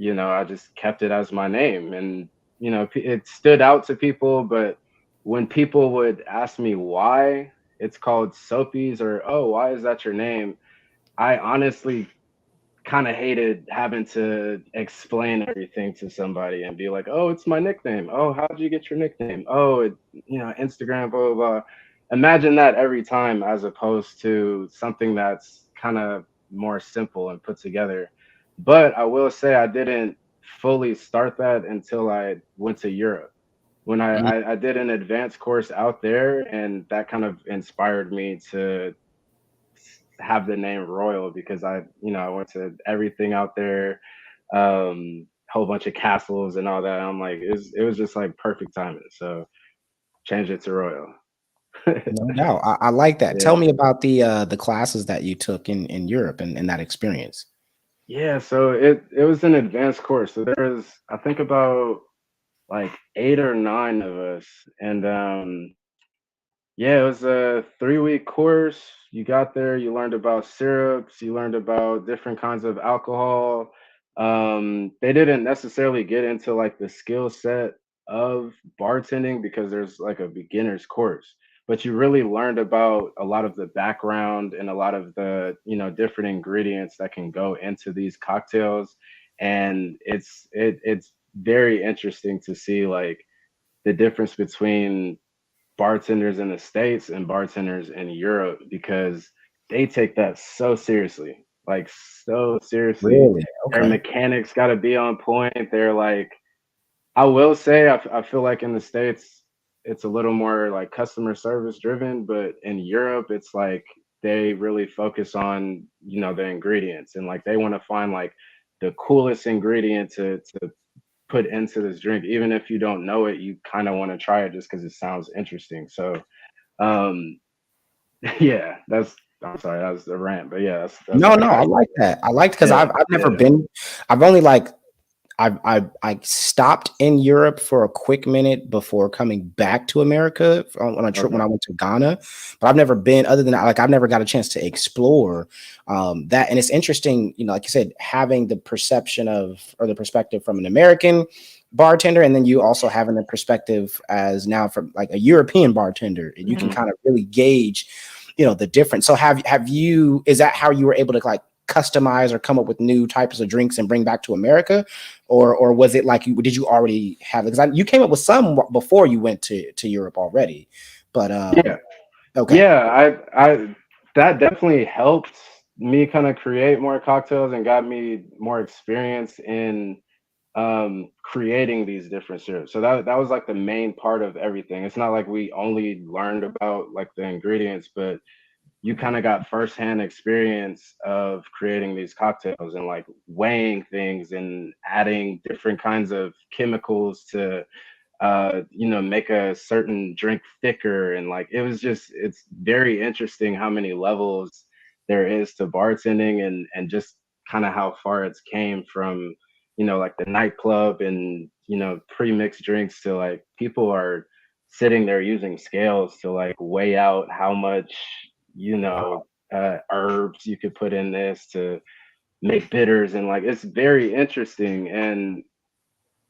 I just kept it as my name, and it stood out to people. But when people would ask me why it's called Soapies, or oh, why is that your name, I honestly kind of hated having to explain everything to somebody and be like, oh, it's my nickname. Oh, how'd you get your nickname? Oh, Instagram, blah blah blah. Imagine that every time, as opposed to something that's kind of more simple and put together. But I will say I didn't fully start that until I went to Europe. When Mm. I did an advanced course out there, and that kind of inspired me to have the name Royal, because I went to everything out there, whole bunch of castles and all that. I'm like, it was just like perfect timing. So change it to Royal. No doubt. I like that. Tell Yeah. me about the classes that you took in Europe and that experience. Yeah, so it was an advanced course. So there's I think about like 8 or 9 of us, and yeah, it was a 3-week course. You got there, you learned about syrups, you learned about different kinds of alcohol. They didn't necessarily get into like the skill set of bartending because there's like a beginner's course, but you really learned about a lot of the background and a lot of the, different ingredients that can go into these cocktails. And it's very interesting to see like the difference between bartenders in the States and bartenders in Europe, because they take that so seriously, like so seriously. Really? Their Okay. mechanics got to be on point. They're like, I will say, I feel like in the States, it's a little more like customer service driven, but in Europe, it's like they really focus on, the ingredients, and like they want to find like the coolest ingredient to put into this drink. Even if you don't know it, you kind of want to try it just because it sounds interesting. So um, yeah, I'm sorry, that was a rant, but yeah, that's No, like no, how. I like that. I like because Yeah, I've never yeah. been. I've only like I stopped in Europe for a quick minute before coming back to America on a trip when Okay. I went to Ghana, but I've never been other than that. Like I've never got a chance to explore that, and it's interesting, like you said, having the perception of or the perspective from an American bartender, and then you also having the perspective as now from like a European bartender, and you can Mhm. kind of really gauge. the difference. So have you, is that how you were able to like customize or come up with new types of drinks and bring back to America? Or was it like did you already have it? Because you came up with some before you went to Europe already. But Yeah. okay. Yeah, I that definitely helped me kind of create more cocktails and got me more experience in creating these different syrups. So that was like the main part of everything. It's not like we only learned about like the ingredients, but you kind of got firsthand experience of creating these cocktails and like weighing things and adding different kinds of chemicals to make a certain drink thicker. And like it's very interesting how many levels there is to bartending and just kind of how far it's came from, like the nightclub and, pre-mixed drinks to like people are sitting there using scales to like weigh out how much, herbs you could put in this to make bitters. And like it's very interesting, and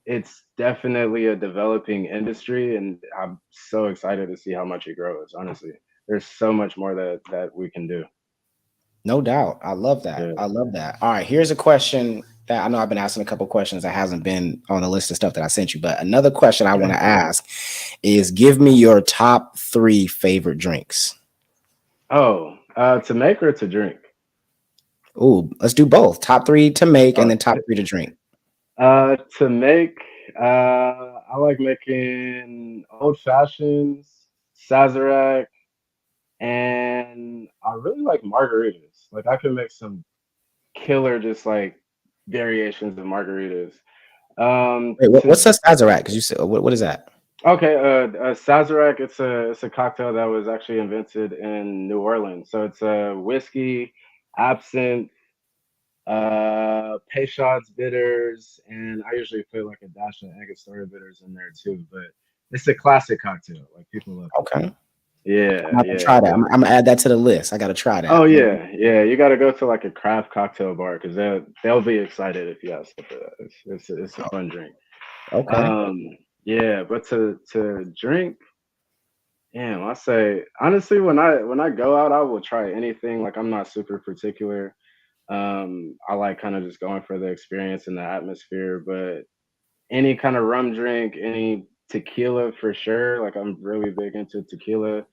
it's definitely a developing industry, and I'm so excited to see how much it grows. Honestly, there's so much more that we can do. No doubt. I love that. Yeah. I love that. All right. Here's a question that I know I've been asking a couple questions that hasn't been on the list of stuff that I sent you. But another question I want to ask is give me your top three favorite drinks. Oh, to make or to drink? Ooh, let's do both. Top three to make and Oh, then top three to drink. to make, I like making old fashions, Sazerac, and I really like margaritas. Like I can make some killer, just like variations of margaritas. Wait, To what's a Sazerac? Because you said what is that? Okay, Sazerac, it's a cocktail that was actually invented in New Orleans. So it's a whiskey, absinthe, Peychaud's bitters, and I usually put like a dash of Angostura bitters in there too. But it's a classic cocktail. Like people love it. Okay. I'm Yeah, gonna yeah. try that. I'm gonna add that to the list. I gotta try Oh that. No. yeah, yeah. You got to go to like a craft cocktail bar because they'll be excited if you ask them for that. It's a fun drink. Okay. Um, yeah, but to drink. Damn, I say honestly, when I go out, I will try anything. Like I'm not super particular. I like kind of just going for the experience and the atmosphere. But any kind of rum drink, any tequila for sure. Like I'm really big into tequila.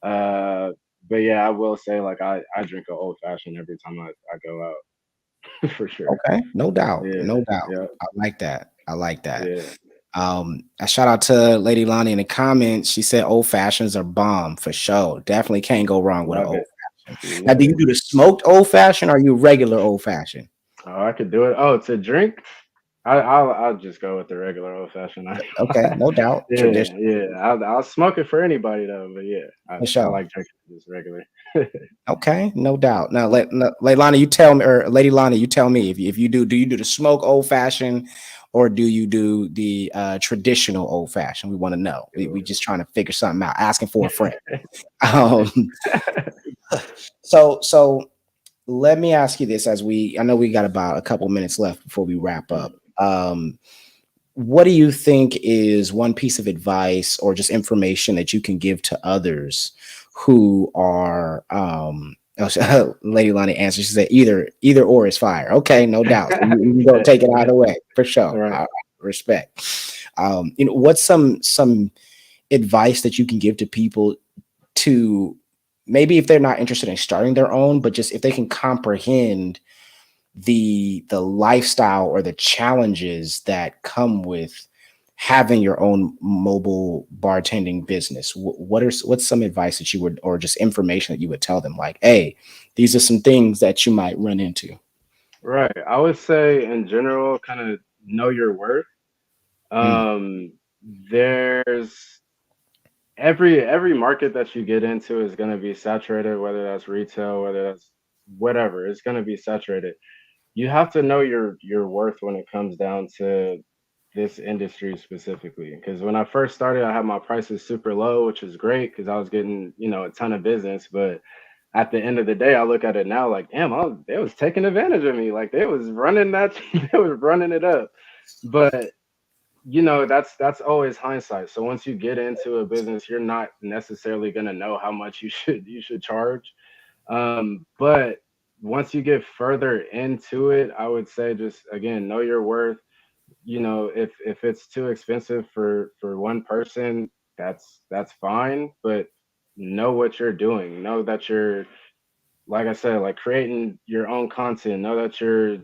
Uh, but yeah, I will say like I drink an old fashioned every time I go out for sure. Okay. No doubt. Yeah, No doubt. yeah, I like that. I like that. yeah. A shout out to Lady Lonnie in the comments. She said old fashions are bomb for sure. Definitely can't go wrong with an Love old it, fashioned. Now, love do you it. do the smoked old fashioned or you regular old fashioned? Oh, I could do it. Oh, to drink. I'll just go with the regular old fashioned. Okay, no doubt. Yeah, Tradition yeah. I'll smoke it for anybody though, but yeah, for I sure. like drinking just regular. Okay, no doubt. Now, Yeah. Leilani, you tell me, or Lady Lana, you tell me if you do you do the smoke old fashioned or do you do the traditional old fashioned? We want to know. We just trying to figure something out. Asking for a friend. Um, so let me ask you this as I know we got about a couple minutes left before we wrap up. What do you think is one piece of advice or just information that you can give to others who are Lady Lonnie answered, she said either or is fire. Okay, no doubt. So you can go Bet, take it bet. either way for sure. All right. Respect. What's some advice that you can give to people to maybe if they're not interested in starting their own, but just if they can comprehend the lifestyle or the challenges that come with having your own mobile bartending business. What's some advice that you would or just information that you would tell them like, hey, these are some things that you might run into. Right. I would say in general, kind of know your worth. Mm, Um, there's every market that you get into is going to be saturated, whether that's retail, whether that's whatever. It's going to be saturated. You have to know your worth when it comes down to this industry specifically. Because when I first started, I had my prices super low, which is great because I was getting, a ton of business. But at the end of the day, I look at it now like, damn, they was taking advantage of me. Like they was running that, they was running it up. But that's always hindsight. So once you get into a business, you're not necessarily going to know how much you should charge. But once you get further into it, I would say just again know your worth. If it's too expensive for one person, that's fine, but know what you're doing. Know that you're, like I said, like creating your own content. Know that you're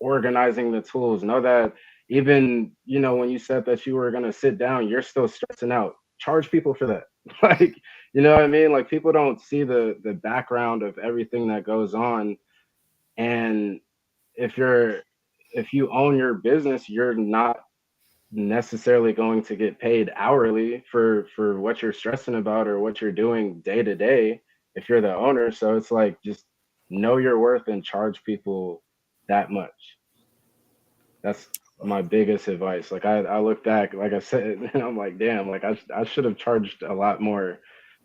organizing the tools. Know that even, when you said that you were gonna sit down, you're still stressing out. Charge people for that. Like, you know what I mean? Like people don't see the background of everything that goes on. And if you're if you own your business, you're not necessarily going to get paid hourly for what you're stressing about or what you're doing day to day if you're the owner. So it's like just know your worth and charge people that much. That's my biggest advice. Like I look back, like I said, and I'm like, damn, like I should have charged a lot more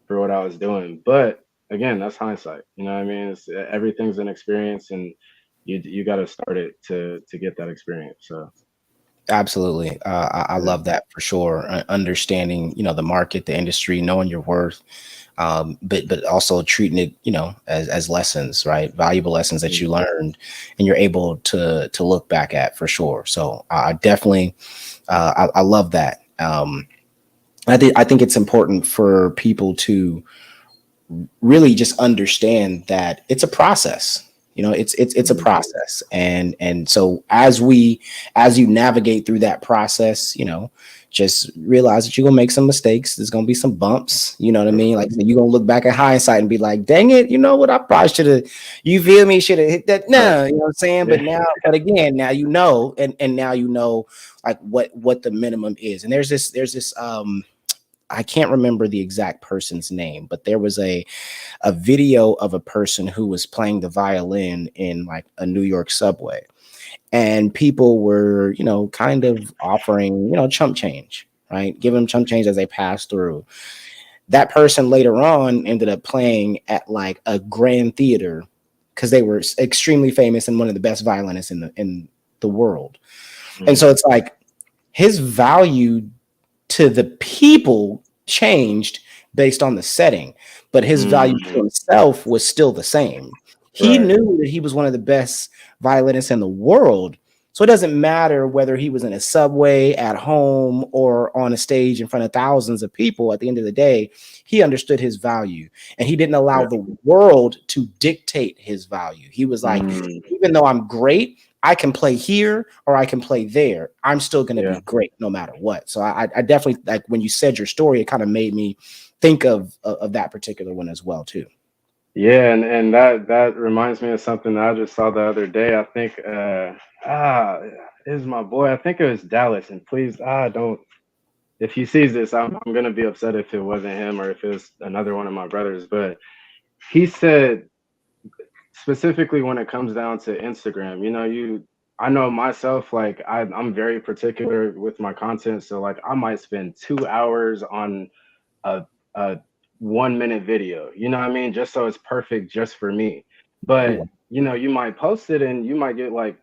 for what I was doing. But again, that's hindsight. You know what I mean? Everything's an experience, and you got to start it to get that experience. So Absolutely. I yeah. love that for sure. Understanding, the market, the industry, knowing your worth, but also treating it, as lessons, right? Valuable lessons that you learned, and you're able to look back at for sure. So I definitely, I love that. I think it's important for people to really just understand that it's a process. It's a Mhm. process, and so as you navigate through that process, just realize that you're gonna make some mistakes. There's gonna be some bumps. You know what I mean? Like you're gonna look back at hindsight and be like, "Dang it, you know what? I probably should have." You feel me? Should have hit that. Right. No, you know what I'm saying. Yeah. But again, now you know, and now you know, like what the minimum is. And there's this. I can't remember the exact person's name, but there was a video of a person who was playing the violin in like a New York subway, and people were, kind of offering, chump change, right? Giving them chump change as they passed through. That person later on ended up playing at like a grand theater because they were extremely famous and one of the best violinists in the world. And so Mm. it's like his value to the people changed based on the setting, but his value to Mm. himself was still the same. He Right. knew that he was one of the best violinists in the world. So it doesn't matter whether he was in a subway, at home, or on a stage in front of thousands of people. At the end of the day, he understood his value, and he didn't allow Yeah. the world to dictate his value. He was like, Mm. even though I'm great, I can play here or I can play there. I'm still going to Yeah. be great no matter what. So I definitely, like when you said your story, it kind of made me think of that particular one as well too. Yeah, and that reminds me of something that I just saw the other day. I think ah is my boy. I think it was Dallas. And please, don't, if he sees this, I'm gonna be upset if it wasn't him or if it was another one of my brothers. But he said specifically when it comes down to Instagram, I know myself, like I'm very particular with my content. So like I might spend 2 hours on a a 1 minute video. You know what I mean? Just so it's perfect just for me. But Ooh, you might post it and you might get like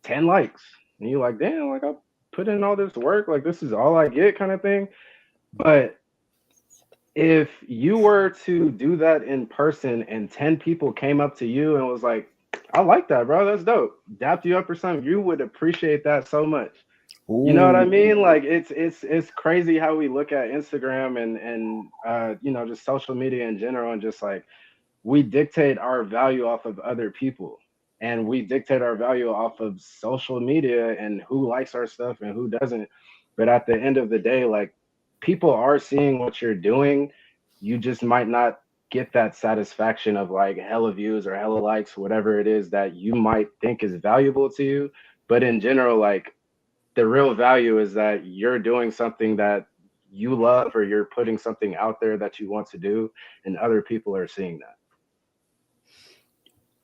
10 likes. And you're like, damn, like I put in all this work, like this is all I get kind of thing. But if you were to do that in person and 10 people came up to you and was like, I like that, bro. That's dope. Dapped you up or something, you would appreciate that so much. You know what I ooh, mean? Like it's crazy how we look at Instagram and just social media in general, and just like we dictate our value off of other people, and we dictate our value off of social media and who likes our stuff and who doesn't. But at the end of the day, like people are seeing what you're doing. You just might not get that satisfaction of like hella views or hella likes, whatever it is that you might think is valuable to you. But in general, like the real value is that you're doing something that you love, or you're putting something out there that you want to do, and other people are seeing that.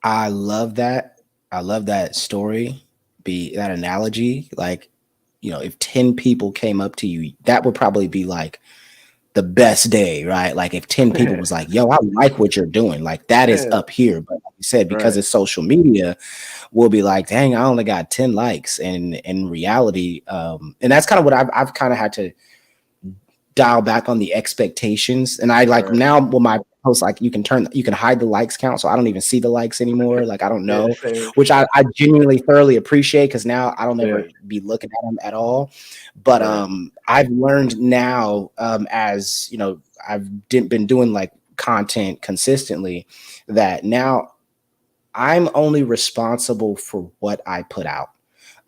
I love that. I love that story, be that analogy. Like, if 10 people came up to you, that would probably be like the best day, right? Like if 10 people was like, yo, I like what you're doing, like that is Yeah, up here. But like you said, because right, it's social media, we'll be like, dang, I only got 10 likes. And in reality, and that's kind of what I've kind of had to dial back on the expectations. And I like right. now with my posts, like you can hide the likes count. So I don't even see the likes anymore. Like I don't Yeah, know, same. which I genuinely thoroughly appreciate because now I don't Yeah, ever be looking at them at all. But right. I've learned now, as you know, been doing like content consistently, that now I'm only responsible for what I put out.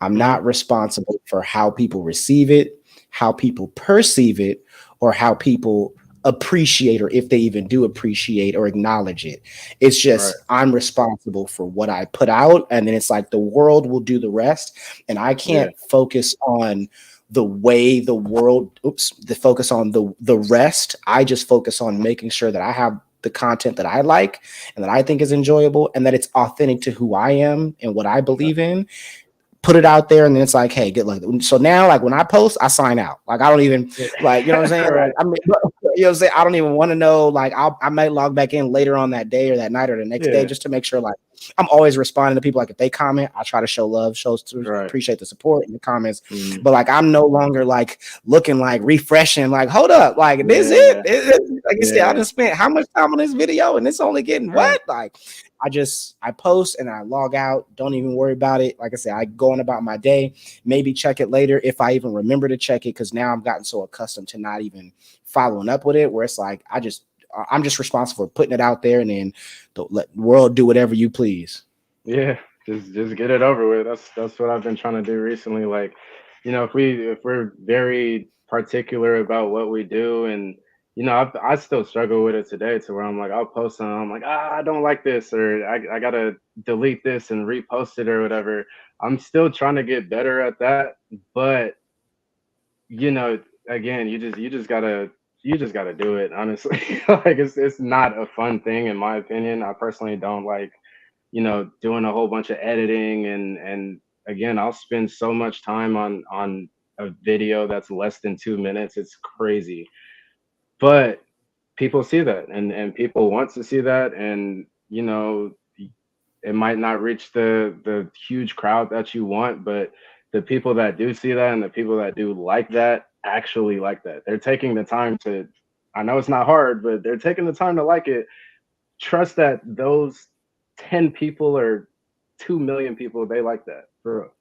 I'm Hmm. not responsible for how people receive it, how people perceive it, or how people appreciate, or if they even do appreciate or acknowledge it. It's Right. just I'm responsible for what I put out. And then it's like the world will do the rest. And I Yeah. can't focus on the way the world, the focus on the rest. I just focus on making sure that I have the content that I like and that I think is enjoyable and that it's authentic to who I am and what I Right. believe in, put it out there, and then it's like, hey, good luck. So now, like when I post, I sign out. Like I don't even Yeah. like, you know what I'm saying? Like Right. I mean, you know what I'm saying? I don't even want to know. Like I might log back in later on that day or that night or the next day Yeah. just to make sure. Like I'm always responding to people. Like if they comment, I try to show love, shows to Right. appreciate the support in the comments. Mhm. But like I'm no longer like looking like refreshing. Like hold up, like this it. Yeah. Like you said, I Yeah. just spent how much time on this video and it's only getting Right. what like. I post and I log out. Don't even worry about it. Like I said, I go on about my day. Maybe check it later if I even remember to check it. Because now I've gotten so accustomed to not even following up with it, where it's like I'm just responsible for putting it out there, and then let the world do whatever you please. Yeah, just get it over with. That's what I've been trying to do recently. Like, if we're very particular about what we do, and I still struggle with it today, to where I'm like, I'll post something, I'm like, I don't like this, or I gotta delete this and repost it or whatever. I'm still trying to get better at that, but you know, again, you just gotta do it. Honestly, like it's not a fun thing in my opinion. I personally don't like doing a whole bunch of editing, and again, I'll spend so much time on a video that's less than 2 minutes. It's crazy. But people see that, and people want to see that, and it might not reach the huge crowd that you want, but the people that do see that and the people that do like that actually like that. They're taking the time to, I know it's not hard, but they're taking the time to like it. Trust that those 10 people or 2 million people, they like that for real.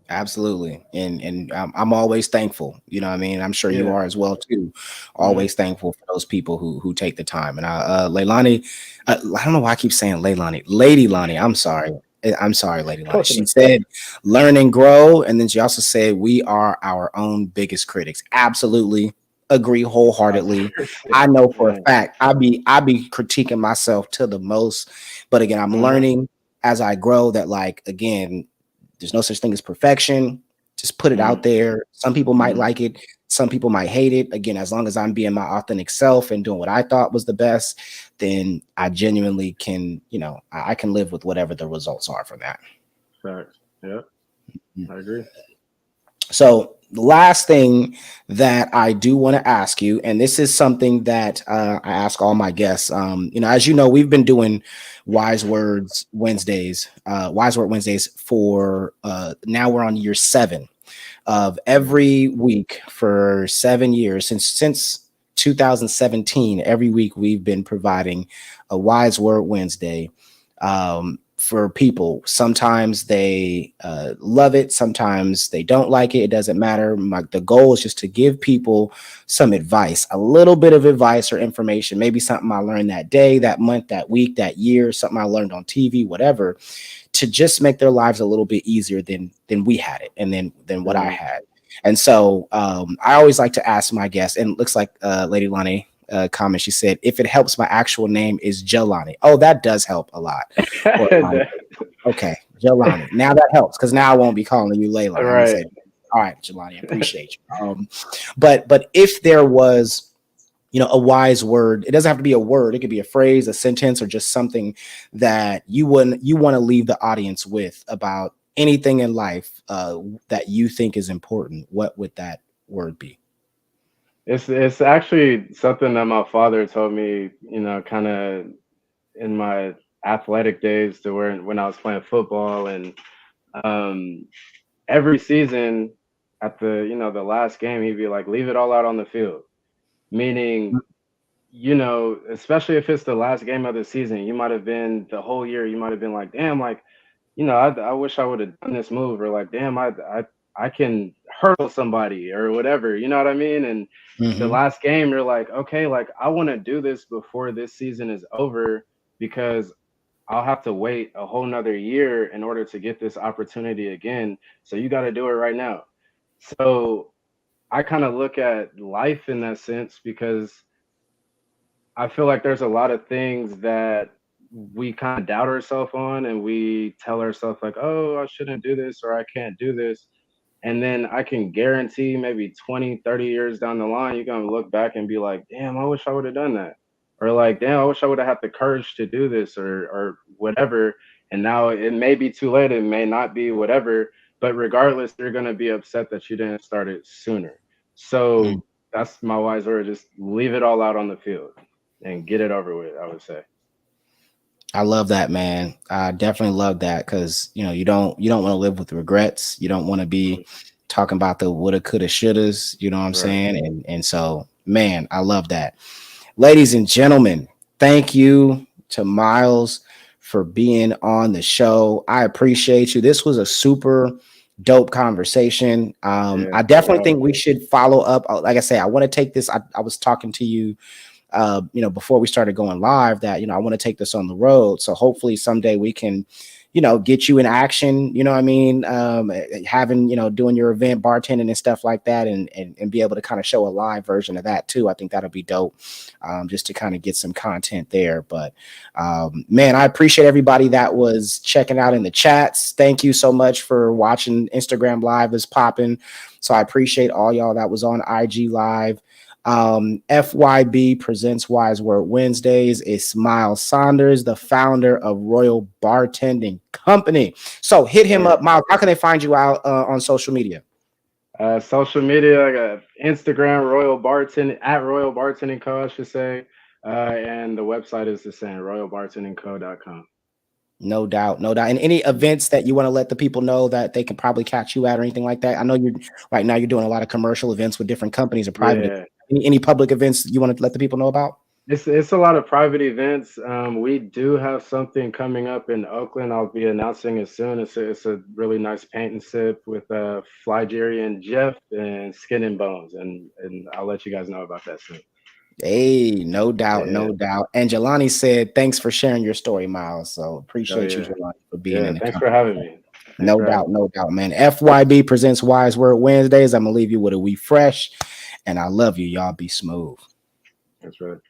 Absolutely. And I'm always thankful. You know what I mean? I'm sure you Yeah. are as well too. Hmm. Always thankful for those people who take the time. And Leilani, I don't know why I keep saying Leilani. Lady Lonnie, I'm sorry. I'm sorry, Lady Lonnie. Close She enough. said learn and grow. And then she also said we are our own biggest critics. Absolutely agree wholeheartedly. I 100%. know for a Man. fact I be critiquing myself to the most. But again, I'm Uh-huh. learning as I grow that like again there's no such thing as perfection. Just put it Hmm. out there. Some people might Hmm. like it. Some people might hate it. Again, as long as I'm being my authentic self and doing what I thought was the best, then I genuinely can, I can live with whatever the results are from that. Facts. Yeah, I agree. So the last thing that I do want to ask you, and this is something that I ask all my guests. As you know, we've been doing Wise Word Wednesdays for now we're on year 7 of Hmm. every week for 7 years since 2017. Every week we've been providing a Wise Word Wednesday for people. Sometimes they love it, sometimes they don't like it. It doesn't matter. The goal is just to give people some advice, a little bit of advice or information, maybe something I learned that day, that month, that week, that year, something I learned on TV, whatever, to just make their lives a little bit easier than we had it and than what I Hmm. had. And so I always like to ask my guests, and it looks like Lady Lonnie comment. She said, if it helps, my actual name is Jelani. Oh, that does help a lot. Or okay, Jelani. Now that helps because now I won't be calling you Layla. I'm gonna Right. say, all right, Jelani, I appreciate you. But if there was a wise word, it doesn't have to be a word, it could be a phrase, a sentence, or just something that you want to leave the audience with about anything in life that you think is important, what would that word be? It's actually something that my father told me, you know, kind of in my athletic days to where when I was playing football and um every season at the, you know, the last game he'd be like, leave it all out on the field. Meaning, you know, especially if it's the last game of the season, you might have been the whole year, you might have been like, damn, like, you know, I wish I would have done this move, or like, damn, I can hurdle somebody or whatever. You know what I mean? And the Hmm. last game, you're like, okay, like I want to do this before this season is over because I'll have to wait a whole nother year in order to get this opportunity again. So you got to do it right now. So I kind of look at life in that sense because I feel like there's a lot of things that we kind of doubt ourselves on and we tell ourselves like, "Oh, I shouldn't do this or I can't do this." And then I can guarantee maybe 20, 30 years down the line, you're going to look back and be like, "Damn, I wish I would have done that." Or like, "Damn, I wish I would have had the courage to do this or whatever." And now it may be too late, it may not be whatever, but regardless, you're going to be upset that you didn't start it sooner. So that's my wise word, just leave it all out on the field and get it over with, I would say. I love that, man. I definitely love that because you don't want to live with regrets. You don't want to Mhm. be talking about the woulda, coulda, shouldas. You know what I'm Right. saying? And so, man, I love that. Ladies and gentlemen, thank you to Myles for being on the show. I appreciate you. This was a super dope conversation. Yeah, I no definitely doubt. think we should follow up. Like I say, I want to take this. I was talking to you before we started going live that, I want to take this on the road. So hopefully someday we can, get you in action, you know what I mean? Having, doing your event, bartending and stuff like that, and be able to kind of show a live version of that too. I think that'll be dope, just to kind of get some content there. But man, I appreciate everybody that was checking out in the chats. Thank you so much for watching. Instagram Live is popping. So I appreciate all y'all that was on IG Live. FYB presents Wise Word Wednesdays. It's Myles Saunders, the founder of Royal Bartending Company. So hit him Sir. up, Myles. How can they find you out on social media? Social media, I got Instagram, Royal Bartending, at Royal Bartending Co., I should say. And the website is the same, royalbartendingco.com. No doubt, no doubt. And any events that you want to let the people know that they can probably catch you at or anything like that? I know you're right now you're doing a lot of commercial events with different companies or private. Yeah. Any public events you want to let the people know about? It's a lot of private events. We do have something coming up in Oakland. I'll be announcing it soon. It's a really nice paint and sip with Fly Jerry and Jeff and Skin and Bones, and I'll let you guys know about that soon. Hey, no doubt, Yeah. no doubt. And Jelani said, "Thanks for sharing your story, Myles." So Oh appreciate you, yeah. Jelani, for being Yeah. in the Thanks for company. having me. Thanks No for having doubt, me. no doubt, man. FYB presents Wise Word Wednesdays. I'm gonna leave you with a We Fresh, and I love you. Y'all be smooth. Thanks, brother.